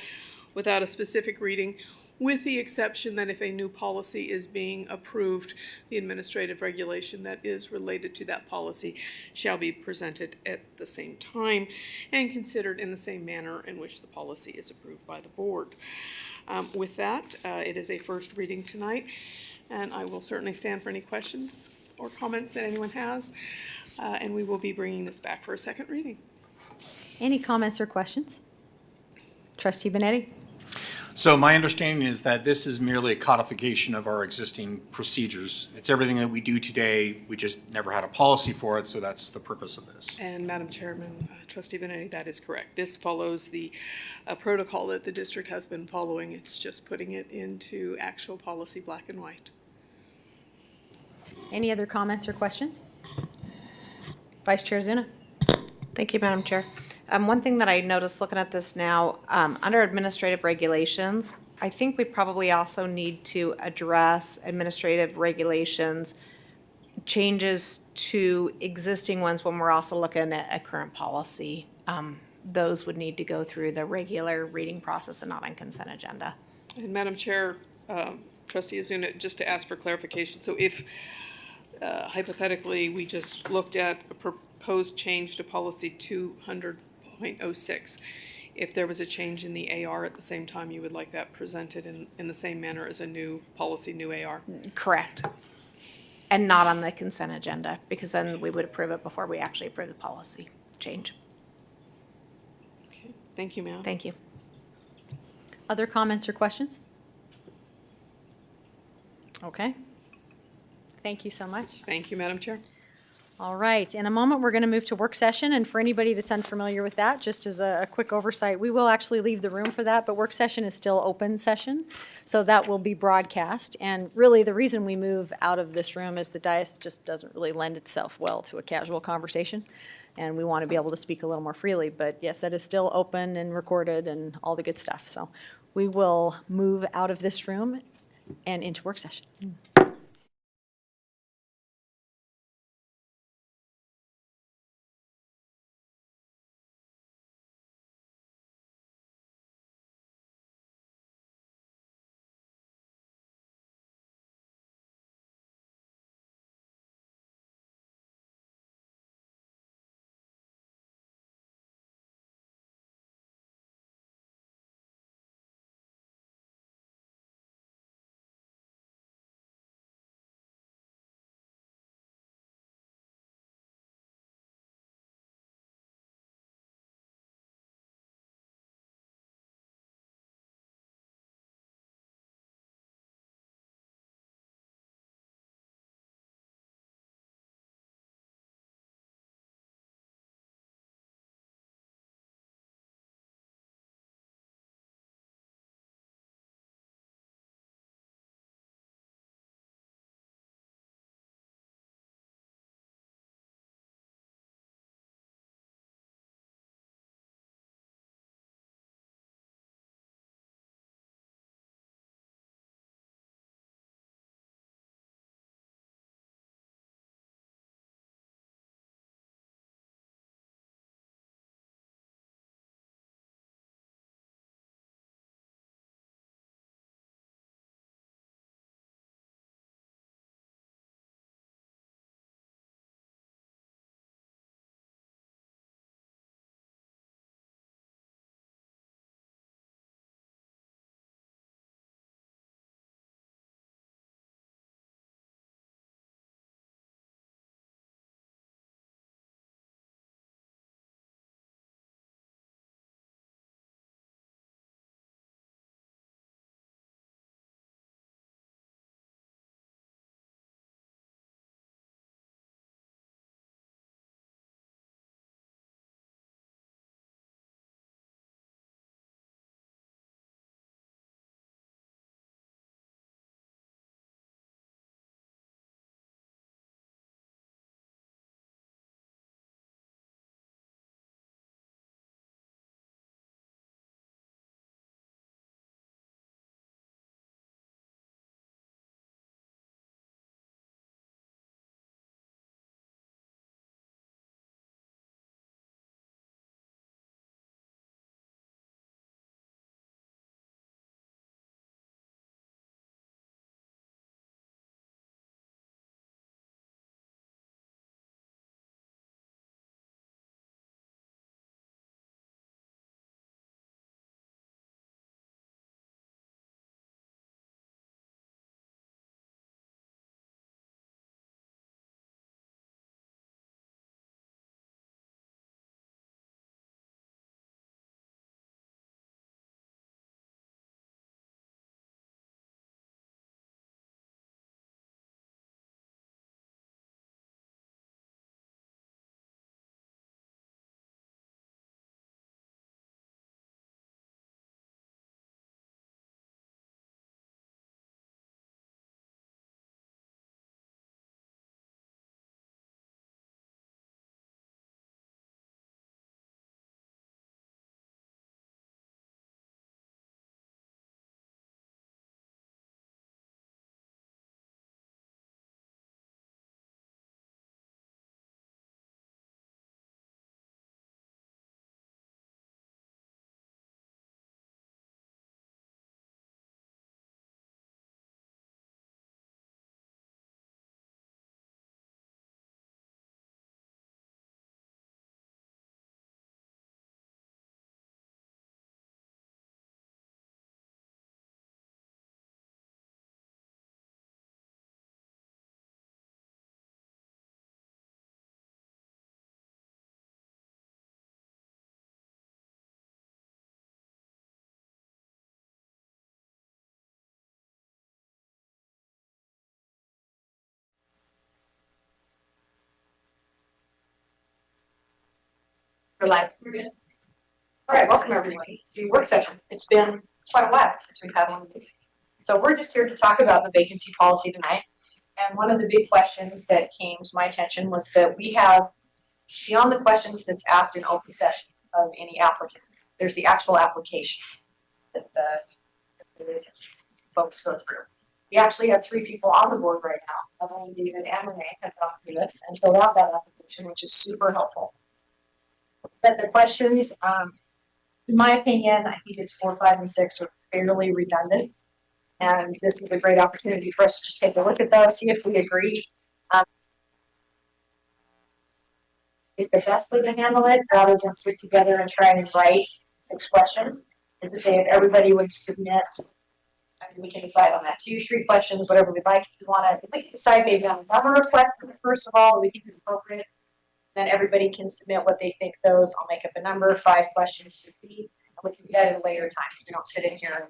without a specific reading, with the exception that if a new policy is being approved, the administrative regulation that is related to that policy shall be presented at the same time and considered in the same manner in which the policy is approved by the board. With that, it is a first reading tonight, and I will certainly stand for any questions or comments that anyone has, and we will be bringing this back for a second reading. Any comments or questions? Trustee Benetti? So my understanding is that this is merely a codification of our existing procedures. It's everything that we do today, we just never had a policy for it, so that's the purpose of this. And Madam Chairman, Trustee Benetti, that is correct. This follows the protocol that the district has been following. It's just putting it into actual policy, black and white. Any other comments or questions? Vice Chair Zuna. Thank you, Madam Chair. One thing that I noticed looking at this now, under administrative regulations, I think we probably also need to address administrative regulations changes to existing ones when we're also looking at a current policy. Those would need to go through the regular reading process and not on consent agenda. And Madam Chair, Trustee Azuna, just to ask for clarification, so if hypothetically we just looked at a proposed change to policy 200.06, if there was a change in the AR at the same time, you would like that presented in the same manner as a new policy, new AR? Correct. And not on the consent agenda, because then we would approve it before we actually approve the policy change. Okay, thank you, ma'am. Thank you. Other comments or questions? Okay. Thank you so much. Thank you, Madam Chair. All right, in a moment, we're going to move to work session, and for anybody that's unfamiliar with that, just as a quick oversight, we will actually leave the room for that, but work session is still open session, so that will be broadcast. And really, the reason we move out of this room is the dais just doesn't really lend itself well to a casual conversation, and we want to be able to speak a little more freely. But yes, that is still open and recorded and all the good stuff. So we will move out of this room and into work session. Your life. All right, welcome everybody to your work session. It's been quite a while since we've had one of these. So we're just here to talk about the vacancy policy tonight. And one of the big questions that came to my attention was that we have, beyond the questions that's asked in open session of any applicant, there's the actual application that the folks go through. We actually have 3 people on the board right now. Evelyn, David, and Renee have gone through this and filled out that application, which is super helpful. But the questions, in my opinion, I think it's 4, 5, and 6 are fairly redundant. And this is a great opportunity for us to just take a look at those, see if we agree. I think the best way to handle it, rather than sit together and try and write 6 questions, is to say if everybody would submit, and we can decide on that 2, 3 questions, whatever we'd like. If we can decide maybe on a number of questions first of all that we think is appropriate, then everybody can submit what they think those. I'll make up a number, 5 questions should be, and we can do that at a later time. We don't sit in here and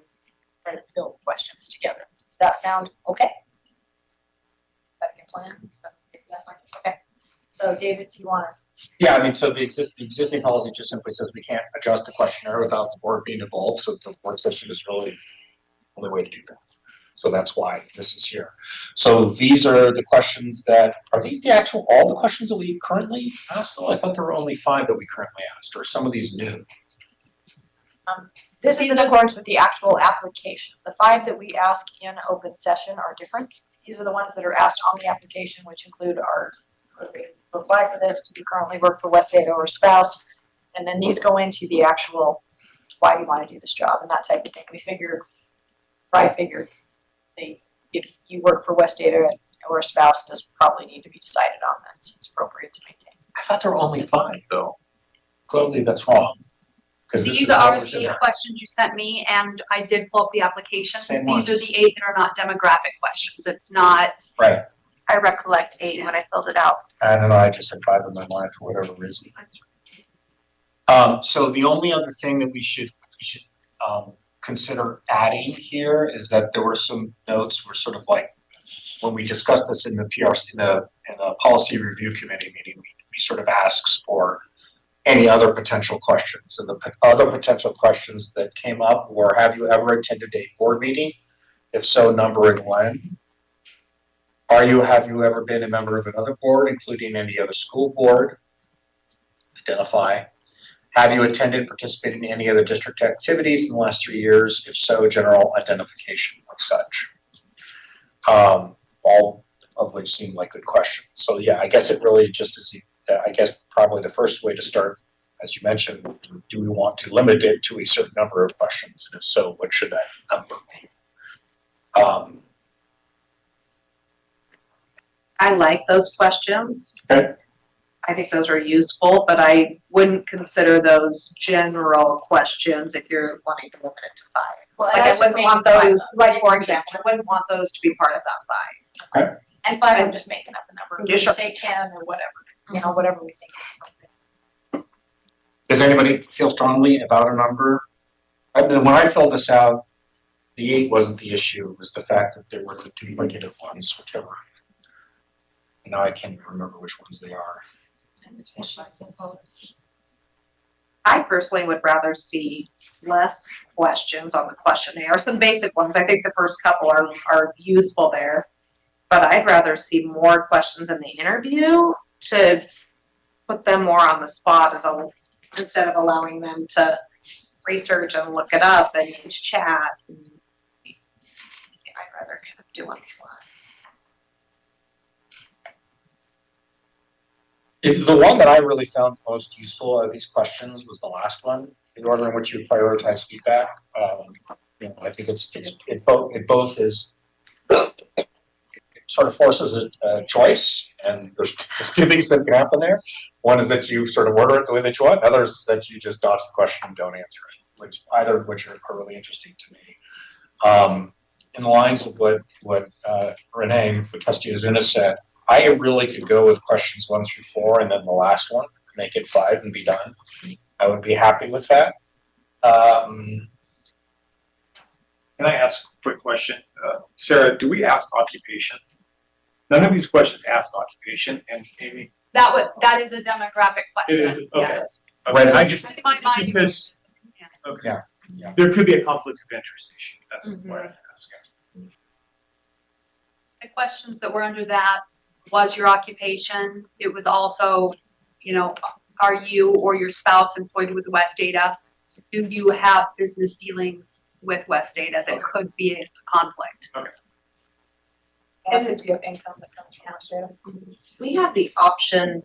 try to build questions together. Does that sound okay? Is that a good plan? Okay. So David, do you want to? Yeah, I mean, so the existing policy just simply says we can't adjust the questionnaire without the board being involved, so the work session is really the only way to do that. So that's why this is here. So these are the questions are these all the questions that we currently asked? Oh, I thought there were only 5 that we currently asked, or some of these new. This is in accordance with the actual application. The 5 that we ask in open session are different. These are the ones that are asked on the application, which include our apply for this, to currently work for West Idaho or spouse. And then these go into the actual, why do you want to do this job and that type of thing. I figured if you work for West Idaho or a spouse, does probably need to be decided on. That's it's appropriate to maintain. I thought there were only 5 though. Clearly that's wrong. These are the 8 questions you sent me, and I did pull up the application. These are the 8 that are not demographic questions. It's not. Right. I recollect 8 when I filled it out. I don't know, I just had 5 in my mind for whatever reason. So the only other thing that we should consider adding here is that there were some notes were sort of like, when we discussed this in the PRC, in the policy review committee meeting, we sort of asked for any other potential questions. And the other potential questions that came up were, have you ever attended a board meeting? If so, number and when. Have you ever been a member of another board, including any other school board? Identify. Have you attended, participated in any other district activities in the last 3 years? If so, general identification of such. All of which seem like good questions. So yeah, I guess it really just is, I guess probably the first way to start, as you mentioned, do we want to limit it to a certain number of questions? And if so, what should that number be? I like those questions. Okay. I think those are useful, but I wouldn't consider those general questions if you're wanting to limit it to 5. Well, like I wouldn't want those, like for example, I wouldn't want those to be part of that 5. Okay. And 5, I'm just making up a number. Yeah, sure. Say 10 or whatever, whatever we think is appropriate. Does anybody feel strongly about a number? I mean, when I filled this out, the 8 wasn't the issue. It was the fact that there were the 2 negative ones, whichever. Now I can't even remember which ones they are. I personally would rather see less questions on the questionnaire. Some basic ones. I think the first couple are useful there. But I'd rather see more questions in the interview to put them more on the spot instead of allowing them to research and look it up and use chat. I'd rather kind of do on the fly. The one that I really found most useful of these questions was the last one, the order in which you prioritize feedback. I think it both is it sort of forces a choice, and there's 2 things that can happen there. One is that you sort of order it the way that you want. Others is that you just dodge the question and don't answer it, either of which are really interesting to me. In the lines of what Renee, what Trustee Ozuna said, I really could go with questions 1 through 4 and then the last one, make it 5 and be done. I would be happy with that. Can I ask a quick question? Sarah, do we ask occupation? None of these questions ask occupation, and Amy? That is a demographic question. It is, okay. Yes. Okay, I just, My mind is- because, Yeah. okay, there could be a conflict of interest issue, that's what I'm asking. The questions that were under that was your occupation. It was also, you know, are you or your spouse employed with West Data? Do you have business dealings with West Data that could be a conflict? Okay. Also, do you have income that comes from West Data? We have the option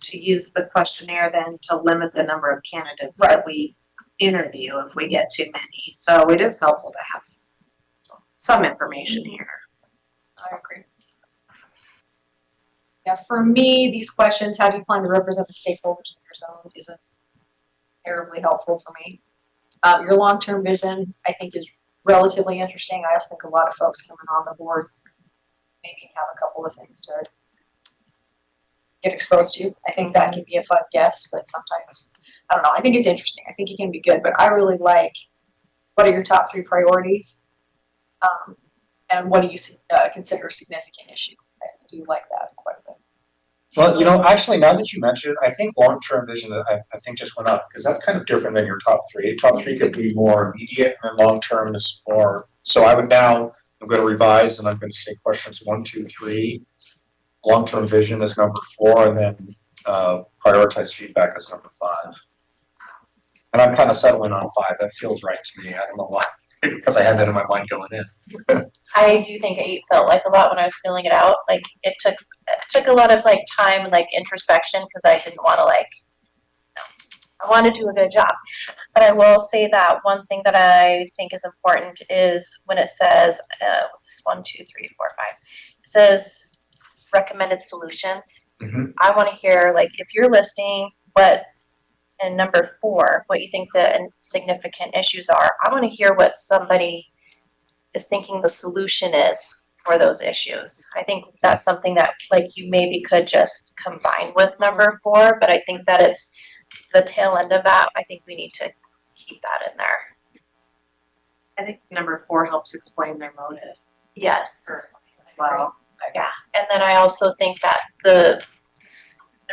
to use the questionnaire then to limit the number of candidates that we interview if we get too many. So it is helpful to have some information here. I agree. Yeah, for me, these questions, how do you plan to represent the stakeholders in your zone, isn't terribly helpful for me. Your long-term vision, I think, is relatively interesting. I also think a lot of folks coming on the board maybe have a couple of things to get exposed to. I think that can be a fun guess, but sometimes, I don't know, I think it's interesting. I think it can be good, but I really like, what are your top 3 priorities? And what do you consider a significant issue? I do like that quite a bit. Well, you know, actually, now that you mention it, I think long-term vision, I think just went up, because that's kind of different than your top 3. Top 3 could be more immediate, and long-term is more, so I would now, I'm gonna revise, and I'm gonna say questions 1, 2, 3. Long-term vision is number 4, and then prioritize feedback is number 5. And I'm kind of settling on 5, that feels right to me, I don't know why, because I had that in my mind going in. I do think 8 felt like a lot when I was filling it out. Like it took a lot of like time and like introspection because I didn't want to like, I want to do a good job. But I will say that one thing that I think is important is when it says, 1, 2, 3, 4, 5, it says recommended solutions. I want to hear like if you're listing what, and number 4, what you think the significant issues are. I want to hear what somebody is thinking the solution is for those issues. I think that's something that like you maybe could just combine with number 4, but I think that it's the tail end of that. I think we need to keep that in there. I think number 4 helps explain their motive. Yes. As well. Yeah, and then I also think that the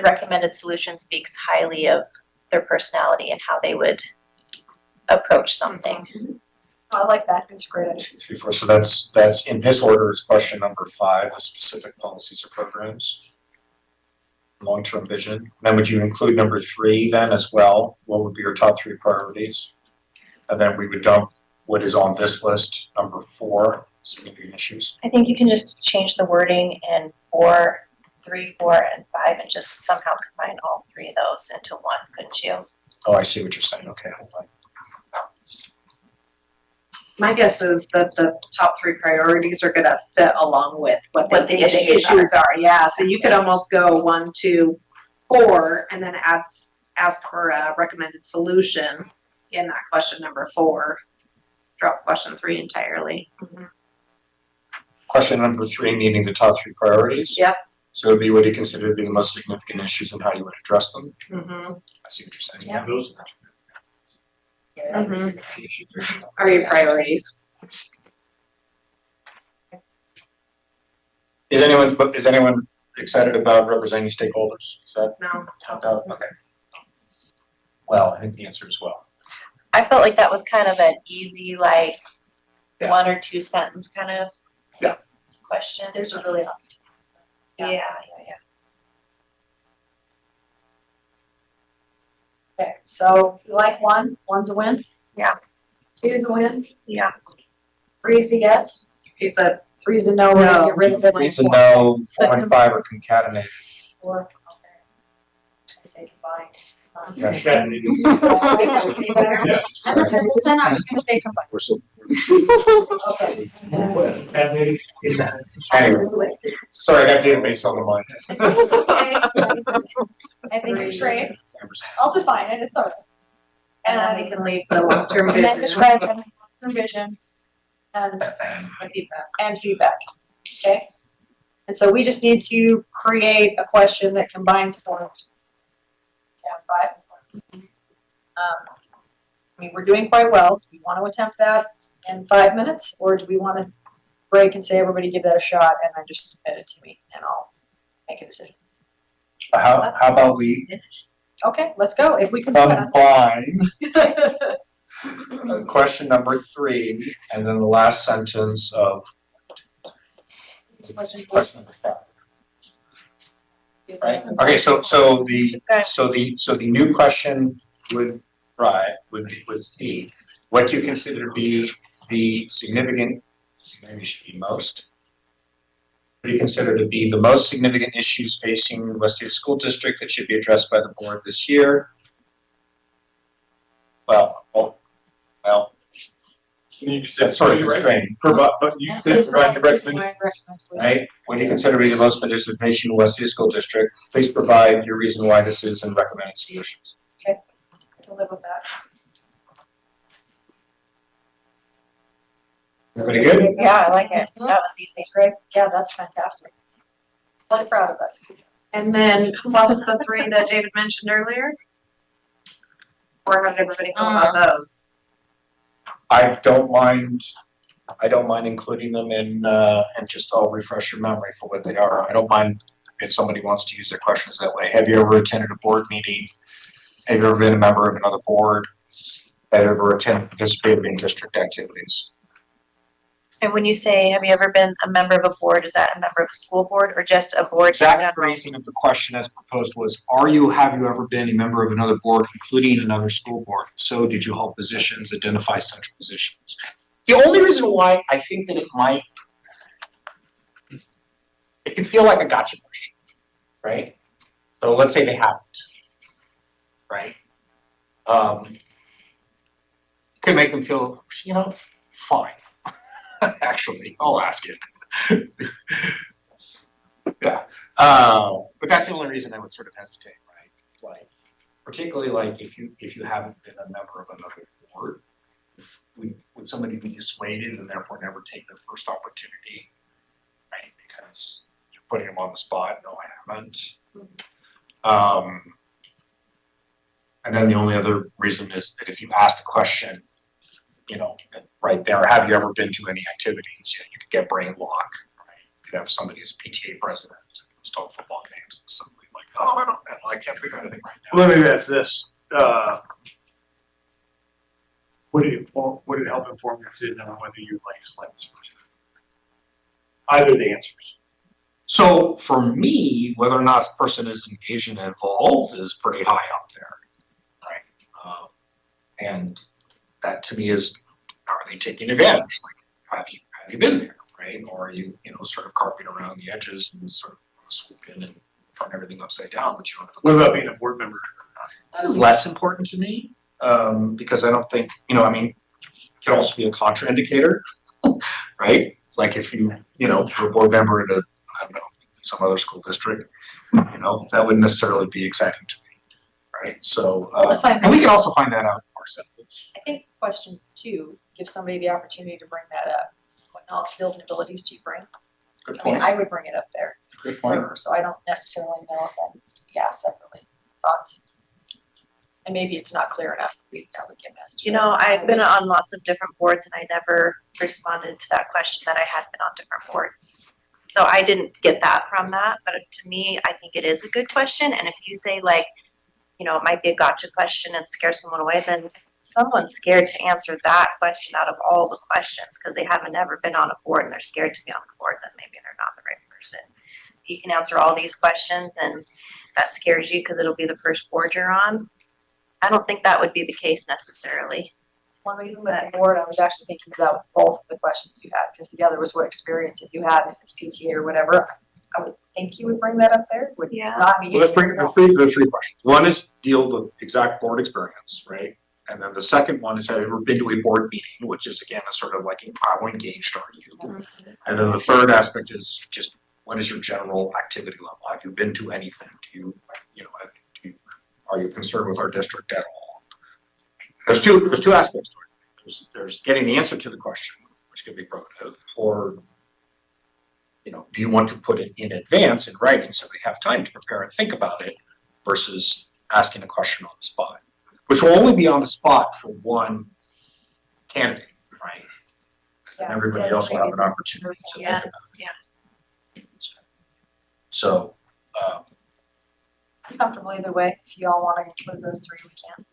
recommended solution speaks highly of their personality and how they would approach something. I like that, it's great. 1, 2, 3, 4, so that's in this order is question number 5, the specific policies or programs. Long-term vision. Then would you include number 3 then as well? What would be your top 3 priorities? And then we would dump what is on this list, number 4, significant issues. I think you can just change the wording in 4, 3, 4, and 5 and just somehow combine all 3 of those into one, couldn't you? Oh, I see what you're saying. Okay, hold on. My guess is that the top 3 priorities are gonna fit along with what What they the think the issues issues are. Yeah, so you could almost go 1, 2, 4, and then ask for a recommended solution in that question number 4. Drop question 3 entirely. Question number 3, meaning the top 3 priorities. Yep. So it would be what you consider to be the most significant issues and how you would address them. Mm-hmm. I see what you're saying. Yeah. Those Are your priorities? Is anyone excited about representing stakeholders? Is that No. okay? Well, I think the answer is well. I felt like that was kind of an easy, like 1 or 2 sentence kind of question. There's a really obvious. Yeah. Okay, so you like 1, 1's a win? Yeah. 2's a win? Yeah. 3's a yes? He said 3's a no, we're gonna get rid of it. 3's a no, 4 and 5 are concatenated. 4, okay. I say combined. Yeah. I'm just gonna say combined. We're so- Okay. Anyway, sorry, I got database on the mind. It's okay. I think it's great. I'll define it, it's all right. And then we can leave the long-term And then vision. describe the long-term vision and feedback, okay? And so we just need to create a question that combines forms. Yeah, 5. I mean, we're doing quite well. Do we want to attempt that in 5 minutes, or do we want to break and say, everybody give that a shot, and then just submit it to me, and I'll make a decision? How about we, Okay, let's go, if we can. do that. Combine question number 3 and then the last sentence of question number 5. Right? Okay, so the new question would be, what do you consider to be the significant, maybe it should be most, what do you consider to be the most significant issues facing West Idaho School District that should be addressed by the board this year? Well, that's sort of constraining. But you said provide the recommendation. Right? What do you consider to be the most participation in West Idaho School District? Please provide your reason why this is and recommended solutions. Okay, I can live with that. Everybody good? Yeah, I like it. That was easy. Great. Yeah, that's fantastic. I'm proud of us. And then plus the 3 that David mentioned earlier? Or how did everybody feel about those? I don't mind including them in, and just I'll refresh your memory for what they are. I don't mind if somebody wants to use their questions that way. Have you ever attended a board meeting? Have you ever been a member of another board? Have you ever participated in district activities? And when you say, have you ever been a member of a board, is that a member of a school board or just a board? Exact phrasing of the question as proposed was, have you ever been a member of another board, including another school board? So did you hold positions, identify central positions? The only reason why I think that it can feel like a gotcha question, right? So let's say they haven't, right? Could make them feel, fine. Actually, I'll ask it. Yeah, but that's the only reason I would sort of hesitate, right? It's like, particularly like if you haven't been a member of another board, would somebody be dissuaded and therefore never take their first opportunity, right? Because you're putting them on the spot. No, I haven't. And then the only other reason is that if you ask the question, right there, have you ever been to any activities? You could get brain lock, right? You could have somebody as PTA president who's taught football games and somebody like, oh, I can't figure out anything right now. Let me ask this. Would it help inform your decision on whether you like sleds? Either the answers. So for me, whether or not a person is engaged and involved is pretty high up there, right? And that to me is, are they taking advantage? Like, have you been there, right? Or are you, sort of carping around the edges and sort of swoop in and turn everything upside down, but you don't have What about being a board member? That's less important to me, because I don't think, it can also be a contraindicator, right? It's like if you're a board member in some other school district, that wouldn't necessarily be exciting to me, right? So, and we can also find that out ourselves. I think question 2 gives somebody the opportunity to bring that up. What knowledge, skills, and abilities do you bring? Good point. I would bring it up there. Good point. So I don't necessarily know if that needs to be asked separately. Thoughts? And maybe it's not clear enough. That would get messed. I've been on lots of different boards and I never responded to that question that I had been on different boards. So I didn't get that from that, but to me, I think it is a good question. And if you say it might be a gotcha question and scare someone away, then someone's scared to answer that question out of all the questions because they haven't ever been on a board and they're scared to be on the board, then maybe they're not the right person. You can answer all these questions and that scares you because it'll be the first board you're on. I don't think that would be the case necessarily. One reason with the board, I was actually thinking about both of the questions you had, because the other was what experience if you had, if it's PTA or whatever. I would think you would bring that up there. Would not be. Well, let's bring the 3 questions. One is deal with exact board experience, right? And then the second one is, have you ever been to a board meeting, which is again a sort of like, how engaged are you? And then the third aspect is just, what is your general activity level? Have you been to anything? Are you concerned with our district at all? There's two aspects to it. There's getting the answer to the question, which can be probative, or do you want to put it in advance in writing so they have time to prepare and think about it, versus asking a question on the spot, which will only be on the spot for one candidate, right? And everybody else will have an opportunity to think about it. So, comfortable either way. If you all want to include those three, we can.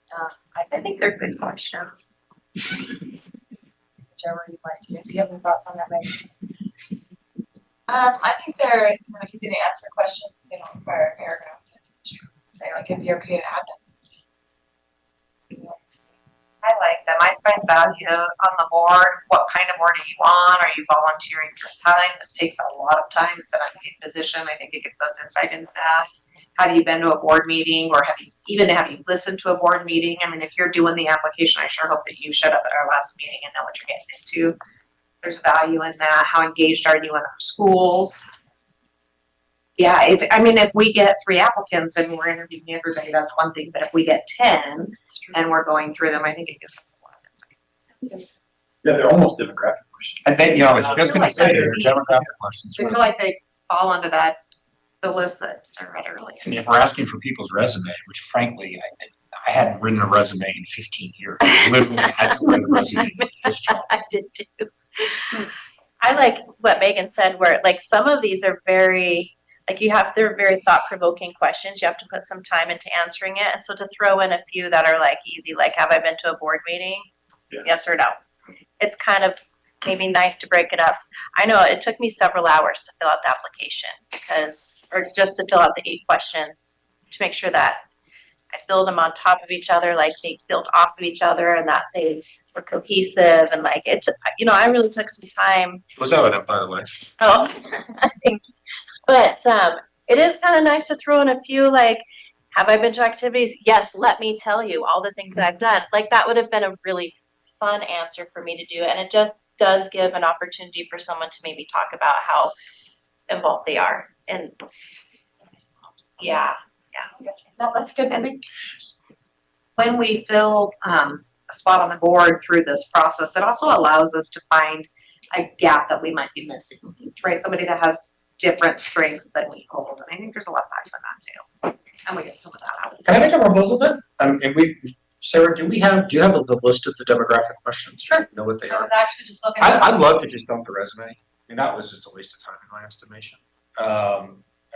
I think they're good questions. Whichever you'd like to. Do you have any thoughts on that, Megan? I think they're easy to answer questions. They don't require a paragraph. They like it'd be okay to add them. I like them. I find value on the board. What kind of board are you on? Are you volunteering your time? This takes a lot of time. It's an unpaid position. I think it gives us insight into that. Have you been to a board meeting, or have you listened to a board meeting? I mean, if you're doing the application, I sure hope that you showed up at our last meeting and know what you're getting into. There's value in that. How engaged are you in our schools? Yeah, if we get 3 applicants and we're interviewing everybody, that's one thing. But if we get 10 and we're going through them, I think it gives us a lot of insight. Yeah, they're almost demographic questions. I think, I was I just feel gonna like say, that's they're neat. demographic questions. I feel like they fall under the list that Sarah read earlier. And if we're asking for people's resume, which frankly, I hadn't written a resume in 15 years. I literally had to write a resume for this job. I did too. I like what Megan said, where like some of these are very, they're very thought-provoking questions. You have to put some time into answering it. And so to throw in a few that are like easy, like have I been to a board meeting? Yeah. Yes or no. It's kind of maybe nice to break it up. I know it took me several hours to fill out the application or just to fill out the 8 questions to make sure that I filled them on top of each other, like they built off of each other and that they were cohesive and like it took, I really took some time. Was evident, by the way. Oh, thanks. But it is kind of nice to throw in a few like, have I been to activities? Yes, let me tell you all the things that I've done. Like that would have been a really fun answer for me to do. And it just does give an opportunity for someone to maybe talk about how involved they are. And yeah. No, that's good. I think when we fill a spot on the board through this process, it also allows us to find a gap that we might be missing, right? Somebody that has different strengths than we hold. And I think there's a lot of value in that too. And we get some of that out. Can I make a proposal then? And Sarah, do you have the list of the demographic questions? Sure. You know what they I are? was actually just looking. I'd love to just dump the resume. I mean, that was just a waste of time in my estimation. That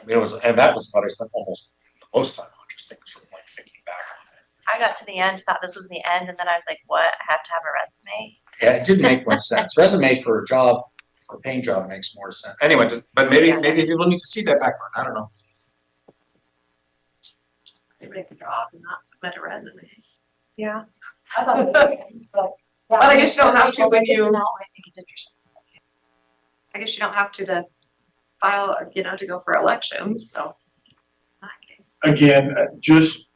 was what I spent almost the most time on, just sort of like thinking back on it. I got to the end, thought this was the end, and then I was like, what? I have to have a resume? Yeah, it didn't make much sense. Resume for a job, for a paying job makes more sense. Anyway, but maybe people need to see that background. I don't know. Everybody can draw and not submit a resume. Yeah. I thought But I guess you don't have to when you. I think it's interesting. I guess you don't have to file, or to go for elections, so. Again, just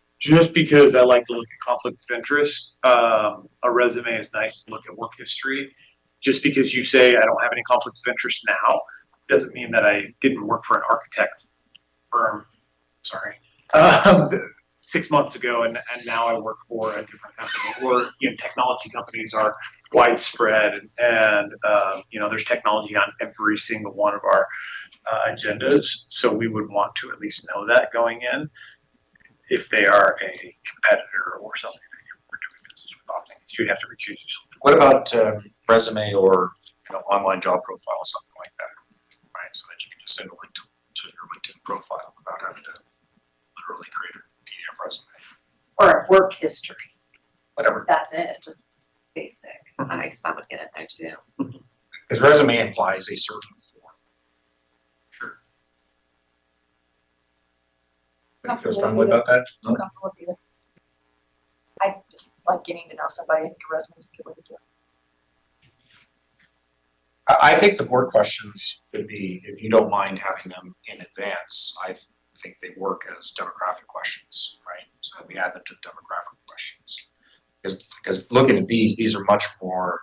because I like to look at conflicts of interest, a resume is nice to look at work history. Just because you say I don't have any conflicts of interest now, doesn't mean that I didn't work for an architect firm, 6 months ago, and now I work for a different company. Or technology companies are widespread, and there's technology on every single one of our agendas. So we would want to at least know that going in, if they are a competitor or something that you're doing business with. Often you have to recuse yourself. What about resume or online job profile, something like that, right? So that you can just send a link to your LinkedIn profile without having to literally create a PDF resume. Or a work history. Whatever. That's it, just basic. I guess I would get it there too. Because resume implies a certain form. Sure. Anybody feel strongly about that? I'm comfortable with either. I just like getting to know somebody. I think a resume is a good way to do it. I think the board questions could be, if you don't mind having them in advance, I think they work as demographic questions, right? So we add them to demographic questions. Because looking at these are much more,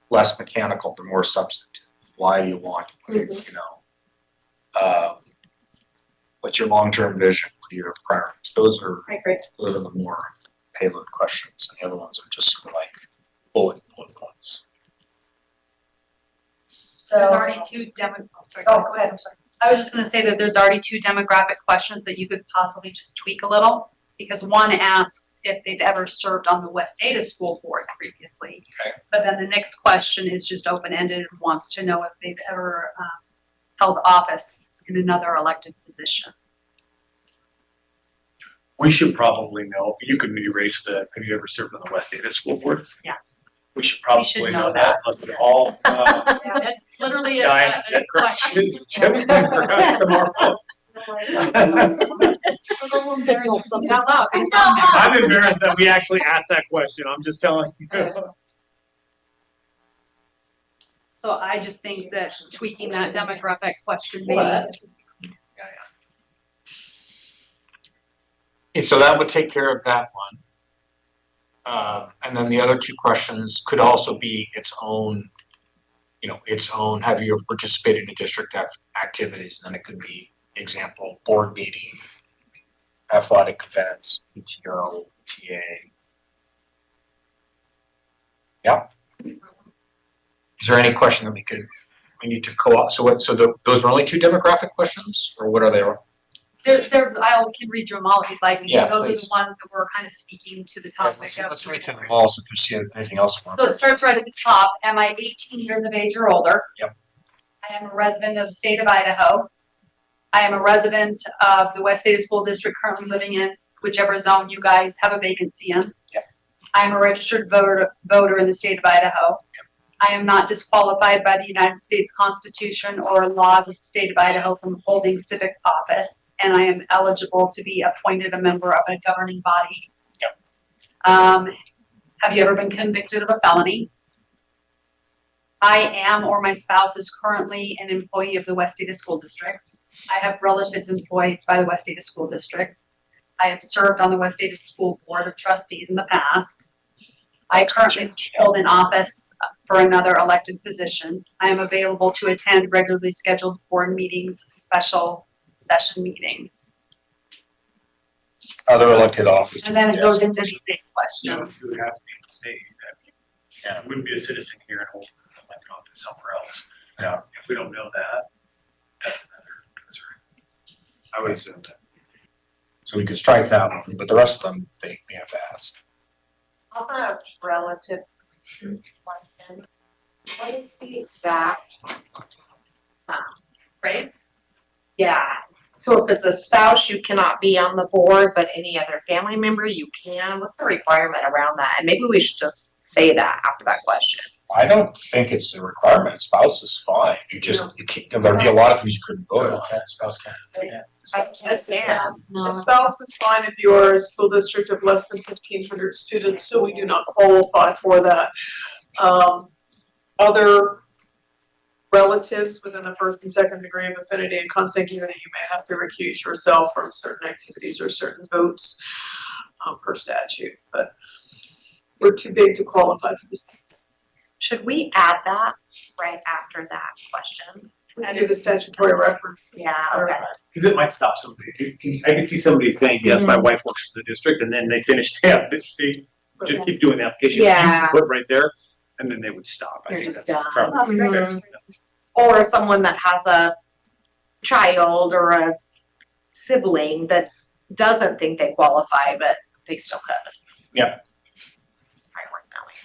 less mechanical, they're more substantive. Why do you want, what's your long-term vision? What are your priorities? Those are the more payload questions, and the other ones are just sort of like bullet points. So there's already two go ahead. I'm sorry. I was just going to say that there's already 2 demographic questions that you could possibly just tweak a little, because one asks if they've ever served on the West Ada School Board previously. Okay. But then the next question is just open-ended and wants to know if they've ever held office in another elected position. We should probably know, you can erase the, have you ever served on the West Ada School Board? Yeah. We should probably know that, unless they're all, Yeah, that's literally a question. I'm embarrassed that we actually asked that question, I'm just telling you. So I just think that tweaking that demographic question maybe. Okay, so that would take care of that one. And then the other two questions could also be its own, have you ever participated in district activities? And then it could be, example, board meeting, athletic events, PTO, TA. Yep. Is there any question that we need to co-op? So those are only two demographic questions, or what are they? I can read through them all if you'd like me to. Yeah, Those please. are the ones that were kind of speaking to the topic of. Let's read them all, so if you see anything else. So it starts right at the top. Am I 18 years of age or older? Yep. I am a resident of the state of Idaho. I am a resident of the West Ada School District, currently living in whichever zone you guys have a vacancy in. Yep. I am a registered voter in the state of Idaho. Yep. I am not disqualified by the United States Constitution or laws of the state of Idaho from holding civic office, and I am eligible to be appointed a member of a governing body. Yep. Have you ever been convicted of a felony? I am or my spouse is currently an employee of the West Ada School District. I have relatives employed by the West Ada School District. I have served on the West Ada School Board of Trustees in the past. I currently hold an office for another elected position. I am available to attend regularly scheduled board meetings, special session meetings. Other elected offices. And then it goes into the same questions. You would have to be in the state. Yeah, it wouldn't be a citizen here and hold an elected office somewhere else. Yeah. If we don't know that, that's another concern. I would assume that. So we could strike that one, but the rest of them, they may have to ask. On a relative question, what is the exact phrase? Yeah, so if it's a spouse, you cannot be on the board, but any other family member, you can. What's the requirement around that? And maybe we should just say that after that question. I don't think it's a requirement. Spouse is fine. You can't, there'd be a lot of things you couldn't vote on. Spouse can. Yeah. I just A spouse is fine if you are a school district of less than 1,500 students, so we do not qualify for that. Other relatives within the first and second degree of affinity and consanguinity, you may have to recuse yourself from certain activities or certain votes per statute, but we're too big to qualify for this. Should we add that right after that question? And do the statutory reference. Yeah, okay. Because it might stop somebody. I can see somebody saying, yes, my wife works for the district, and then they finish, they just keep doing the application. Yeah. You put right there, and then they would stop. I They're think just that's done. probably Mhm. Or someone that has a child or a sibling that doesn't think they qualify, but they still could. Yep. It's probably worth knowing.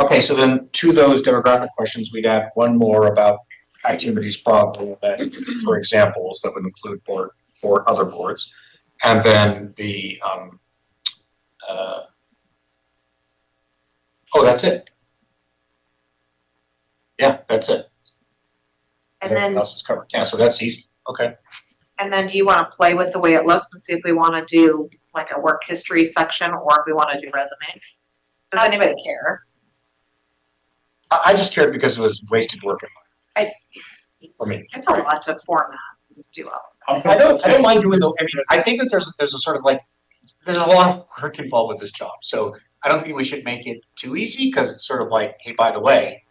Okay, so then to those demographic questions, we'd add one more about activities broadly, that for examples that would include board or other boards. And then the, that's it. Yeah, that's it. And Everything then, else is covered. Yeah, so that's easy. Okay. and then do you want to play with the way it looks and see if we want to do like a work history section or if we want to do resume? Does anybody care? I just cared because it was wasted work for me. It's a lot to format, do all. I don't mind doing the, I mean, I think that there's a sort of like, there's a lot of work involved with this job. So I don't think we should make it too easy because it's sort of like, hey, by the way,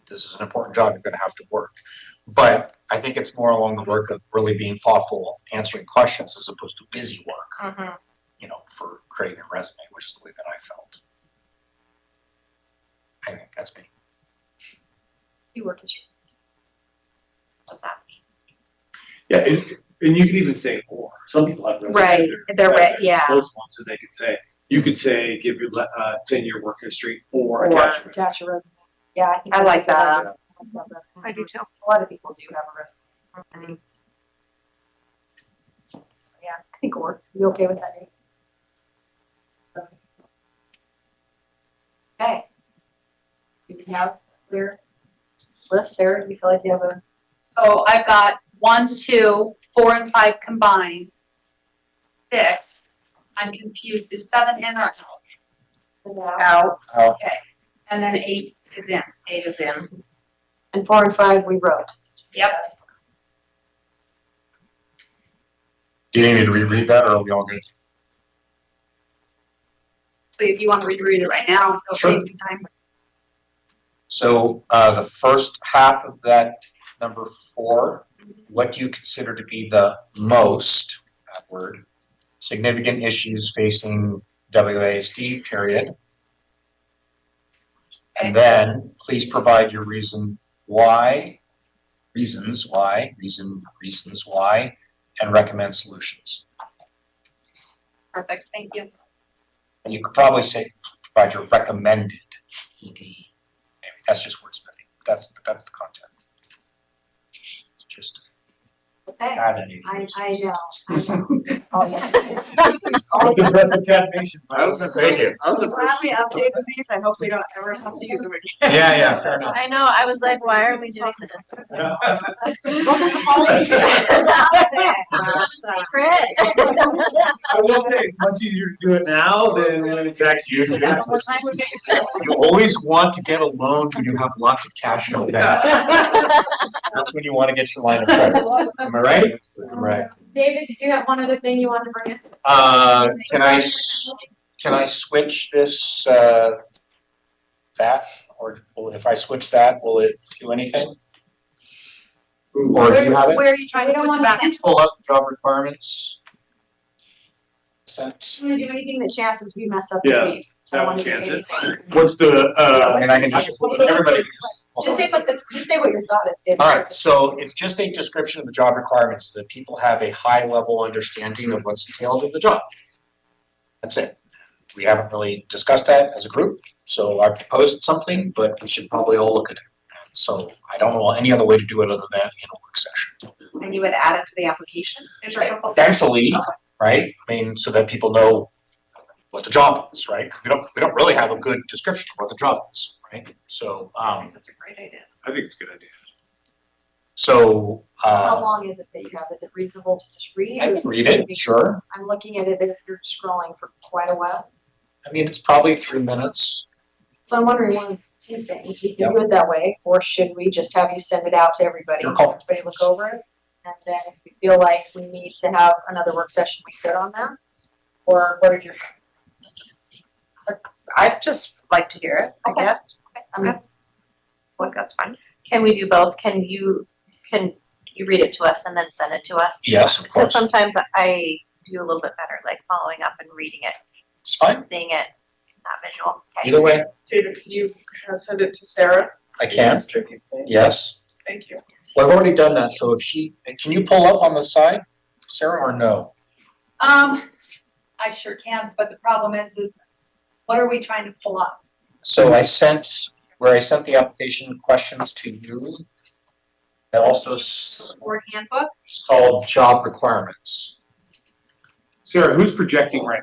this is an important job, you're gonna have to work. But I think it's more along the work of really being thoughtful, answering questions as opposed to busy work, for creating a resume, which is the way that I felt. I think that's me. You work history. What's that mean? Yeah, and you can even say or. Some people have resumes. Right, yeah. Those ones, so they could say, you could say, give your 10-year work history or Attach a resume. Yeah, I like that. I do too. A lot of people do have a resume. Yeah, I think we're, you okay with that, Dave? Okay. Do you have clear list, Sarah? Do you feel like you have a? So I've got 1, 2, 4, and 5 combined. 6. I'm confused. Is 7 in or out? Is it out? Okay. And then 8 is in. 8 is in. And 4 and 5 we wrote. Yep. Do you need me to reread that, or are we all good? So if you want to reread it right now, it'll Sure. take the time. So the first half of that number 4, what do you consider to be the most, that word, significant issues facing WASD, period? And then please provide your reasons why, and recommend solutions. Perfect. Thank you. And you could probably say, provide your recommended ED. Maybe that's just wordsmithing. That's the content. It's just Okay. add an I know. Oh, yeah. That's impressive caffeination. Thank you. I'm glad we updated these. I hope we don't ever have to use them again. Yeah, fair enough. I know, I was like, why are we doing this? I will say, it's much easier to do it now than when it's actually you. You always want to get a loan when you have lots of cash on hand. That's when you want to get your line of credit. Am I right? I'm right. David, did you have one other thing you wanted to bring in? Can I switch this, that, or if I switch that, will it do anything? Or do you have it? Where are you trying to switch back? Pull up job requirements. Sent. I'm gonna do anything that chances we mess up Yeah, the read. I don't that wanna would do chance it. anything. What's the, and I can just, everybody can Just say what your thought is, David. All right, so it's just a description of the job requirements so that people have a high level understanding of what's entailed in the job. That's it. We haven't really discussed that as a group, so I proposed something, but we should probably all look at it. So I don't know any other way to do it other than in a work session. And you would add it to the application? Is your proposal? Potentially, right? I mean, so that people know what the job is, right? 'Cause we don't really have a good description of what the job is, right? So That's a great idea. I think it's a good idea. So How long is it that you have? Is it reasonable to just read? I or can is read gonna it, be- sure. I'm looking at it, that you're scrolling for quite a while. I mean, it's probably 3 minutes. So I'm wondering one of two things. We can do it that way, or should we just have you send it out to everybody? Your call. Everybody look over it? And then if we feel like we need to have another work session, we could on that? Or what are your? I'd just like to hear it, I Okay. guess. I mean, Like, that's fine. Can we do both? Can you read it to us and then send it to us? Yes, of Because course. sometimes I do a little bit better, like following up and reading it, It's fine. seeing it, not visual. Okay. Either way, David, can you send it to Sarah? I can. Distribute, please. Yes. Thank you. Well, I've already done that, so can you pull up on the side, Sarah, or no? I sure can, but the problem is what are we trying to pull up? So where I sent the application questions to you, I also Board handbook? it's called job requirements. Sarah, who's projecting right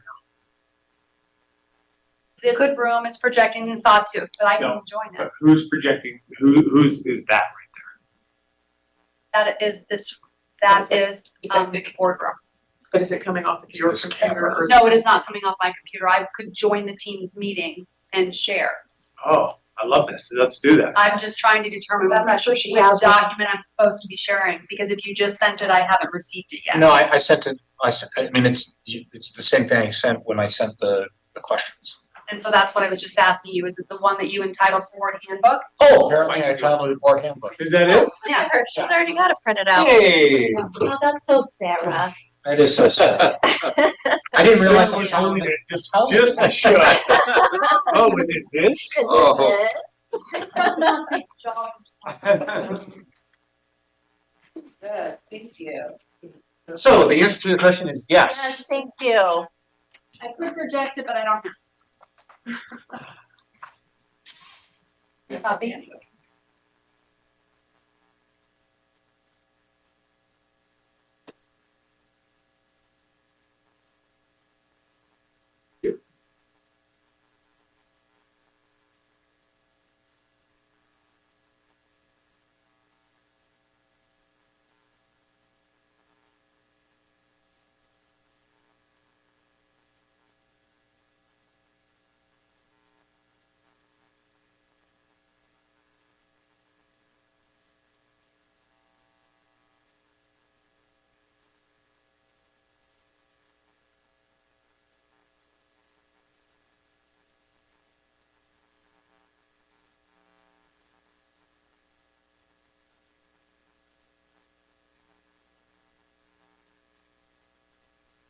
This room is projecting in Sawtooth, but I can No. join now? it. Who's projecting, whose is that right That is the boardroom. But is it coming off of your Yours computer? camera. or is No, it is not coming off my computer. I could join the Teams meeting and share. there? Oh, I love this. Let's do that. I'm just trying to determine I'm not sure she which has one. document I'm supposed to be sharing, because if you just sent it, I haven't received it yet. No, I sent it, I mean, it's the same thing I sent when I sent the questions. And so that's what I was just asking you. Is it the one that you entitled Board Handbook? Oh, apparently I titled it board handbook. Is that it? Yeah. She's already got it printed out. Hey, Oh, that's so Sarah. that is so sad. I didn't realize I was Sarah on was it. Just a shut. Oh, is it this? Oh. It does not say job. Good, thank you. So the answer to the question is yes. Thank you. I could project it, but I don't have. Copy.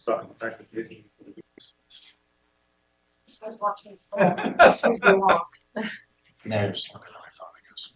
So in fact, if you- I was watching this. That's what we want. There's longer than I thought, I guess.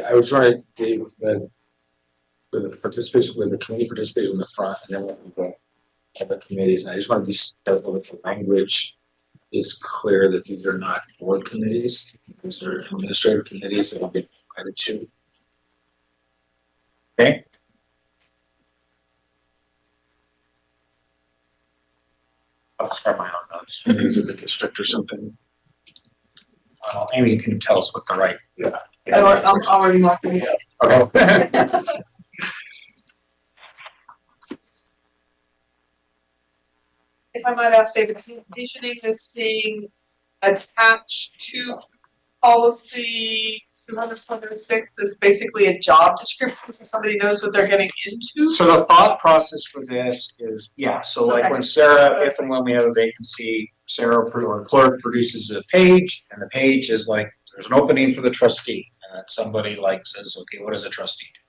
I was trying to with the participation, with the committee participation in the front, and then with the committees. And I just want to be careful that the language is clear that these are not board committees; these are administrative committees that will be added to. Okay. I'll start my own notes. Committees of the district or something. Amy, you can tell us what the right. Yeah. I'm already marking it up. Okay. If I might ask David, envisioning this being attached to policy 206 is basically a job description so somebody knows what they're getting into? So the thought process for this is, yeah, so like Okay. when Sarah, if and when we have a vacancy, Sarah or clerk produces a page, and the page is like, there's an opening for the trustee, and then somebody like says, okay, what does a trustee do?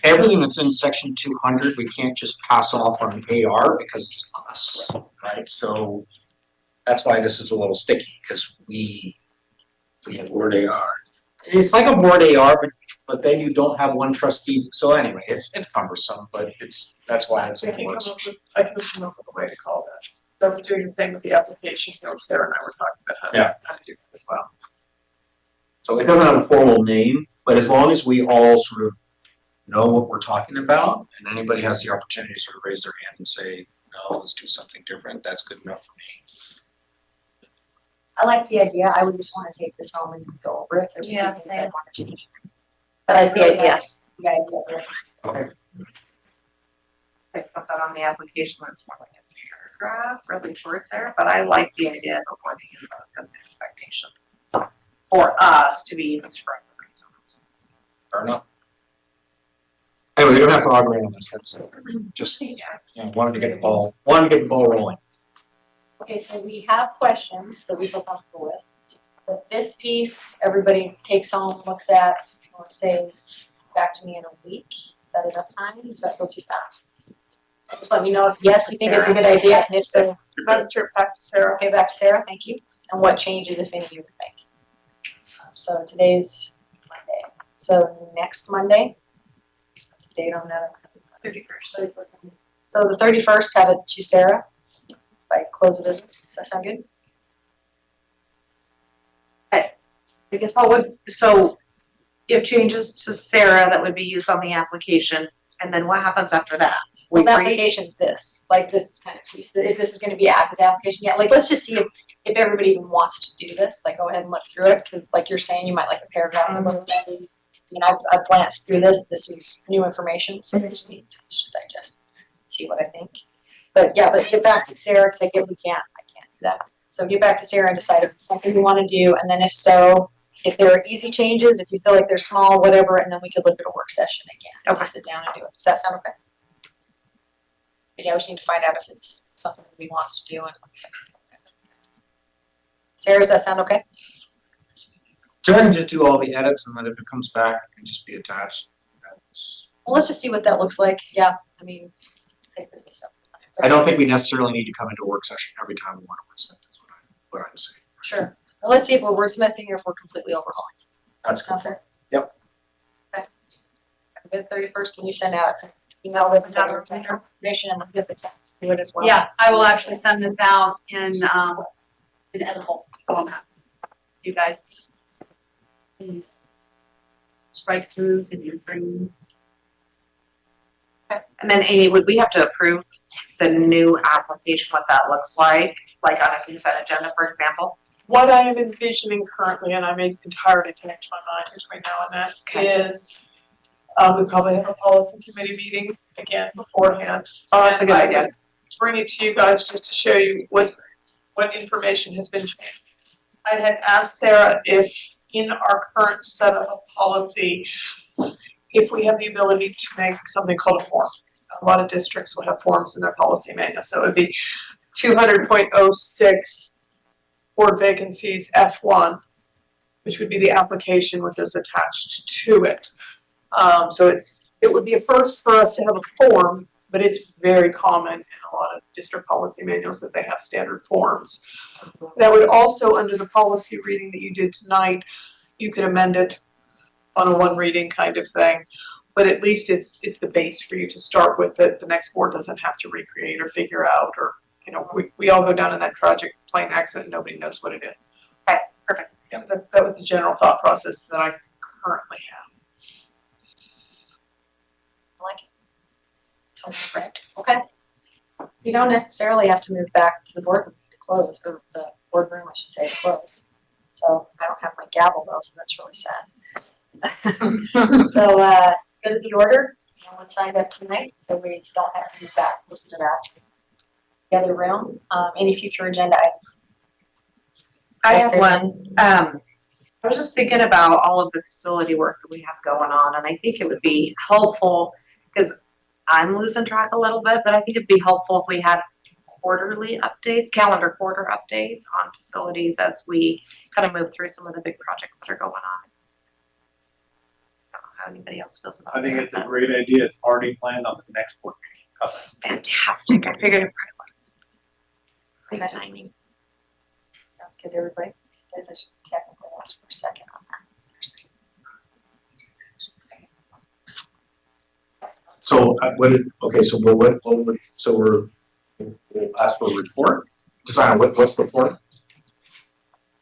Everything that's in section 200, we can't just pass off on AR because it's us, right? So that's why this is a little sticky, because it's like a board AR. It's like a board AR, but then you don't have one trustee. So anyway, it's cumbersome, but that's why it's in the work session. I can come up with a way to call that. I was doing the same with the application, Sarah and I were talking about how to do that as well. So it doesn't have a formal name, but as long as we all sort of know what we're talking about, and anybody has the opportunity to sort of raise their hand and say, no, let's do something different, that's good enough for me. I like the idea. I would just want to take this home and go over it. There's Yeah, something I want to change. But I like the idea. The idea. Okay. Like something on the application that's more like a paragraph, really short there, but I like the idea of working in the expectation. For us to be used for other reasons. Fair enough. Anyway, we don't have to argue on this, that's just, wanted to get the ball rolling. Okay, so we have questions that we feel comfortable with. But this piece, everybody takes home, looks at, I want to say, back to me in a week. Is that enough time? Does that go too fast? Just let me know if yes, you think it's a good idea, and if so. Madam Chair, back to Sarah. Okay, back to Sarah, thank you. And what changes, if any, you would make. So today's Monday. So next Monday, what's the date on that? 31st. So the 31st, have it to Sarah by close of business. Does that sound good? I guess what would, so give changes to Sarah that would be used on the application, and then what happens after that? Well, the application's this, like this kind of piece, if this is gonna be added to the application, yeah, like, let's just see if everybody even wants to do this, like, go ahead and look through it, cause like you're saying, you might like a paragraph. I've glanced through this is new information, so I just need to digest it, see what I think. But yeah, but get back to Sarah, cause I can't do that. So get back to Sarah and decide if it's something you wanna do, and then if so, if there are easy changes, if you feel like they're small, whatever, and then we could look at a work session again, to sit down and do it. Does that sound okay? But yeah, we just need to find out if it's something that we wants to do. And Sarah, does that sound okay? So I can just do all the edits, and then if it comes back, it can just be attached. Well, let's just see what that looks like. Yeah, I mean, take this a step at a time. I don't think we necessarily need to come into a work session every time we want to wordsmith, that's what I'm saying. Sure. Well, let's see if we're wordsmithing or if we're completely overhauling. That's Sound fair? Yep. Okay. Good 31st, can you send out an email with the information and this account? Do it as well. Yeah, I will actually send this out in editable format. You guys just strike throughs and improvements. And then Amy, would we have to approve the new application, what that looks like on a consent agenda, for example? What I am envisioning currently, and I may entirely change my mind between now and then, is we probably have a policy committee meeting again beforehand. Oh, that's a good And I idea. would bring it to you guys just to show you what information has been changed. I had asked Sarah if in our current setup of policy, if we have the ability to make something called a form. A lot of districts will have forms in their policy manual, so it would be 200.06 board vacancies F1, which would be the application with this attached to it. So it would be a first for us to have a form, but it's very common in a lot of district policy manuals that they have standard forms. That would also, under the policy reading that you did tonight, you could amend it on a one reading kind of thing. But at least it's the base for you to start with, that the next board doesn't have to recreate or figure out, or, you know, we all go down in that tragic plane accident and nobody knows what it is. Okay, perfect. Yeah, that was the general thought process that I currently have. I like it. Sounds correct. Okay. You don't necessarily have to move back to the board to close, or the boardroom, I should say, to close. So I don't have my gavel though, so that's really sad. So go to the order. No one signed up tonight, so we don't have to move back. Listen to that. The other room. Any future agenda items? I have one. I was just thinking about all of the facility work that we have going on, and I think it would be helpful, because I'm losing track a little bit, but I think it'd be helpful if we had quarterly updates, calendar quarter updates on facilities as we kind of move through some of the big projects that are going on. I don't know how anybody else feels about I think that. it's a great idea. It's already planned on the next board meeting. Fantastic. I figured it probably was. Great timing. Sounds good to everybody. I guess I should technically ask for a second on that. Is there a second? So we'll ask for a report, decide on what's the form?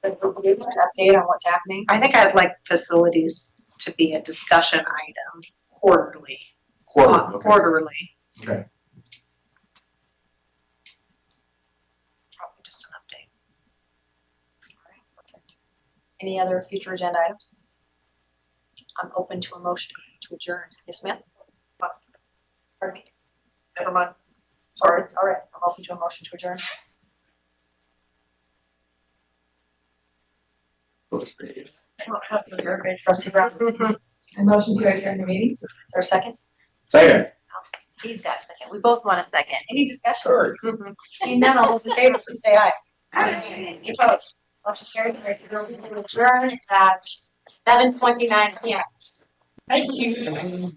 An update on what's happening. I think I'd like facilities to be a discussion item quarterly. Okay. Quarterly. Okay. Probably just an update. All right, perfect. Any other future agenda items? I'm open to a motion to adjourn. Yes, ma'am? Pardon me? Never mind. Sorry. All right, I'm open to a motion to adjourn. I don't have the Okay, Trustee Brown. A motion to adjourn the meeting. Is there a second? Second. He's got a second. We both want a second. Any discussion? Sure. Seeing none, all those in favor, please say aye. Aye. Opposed? Motion carried. We're adjourned at 7:29 p.m. Thank you.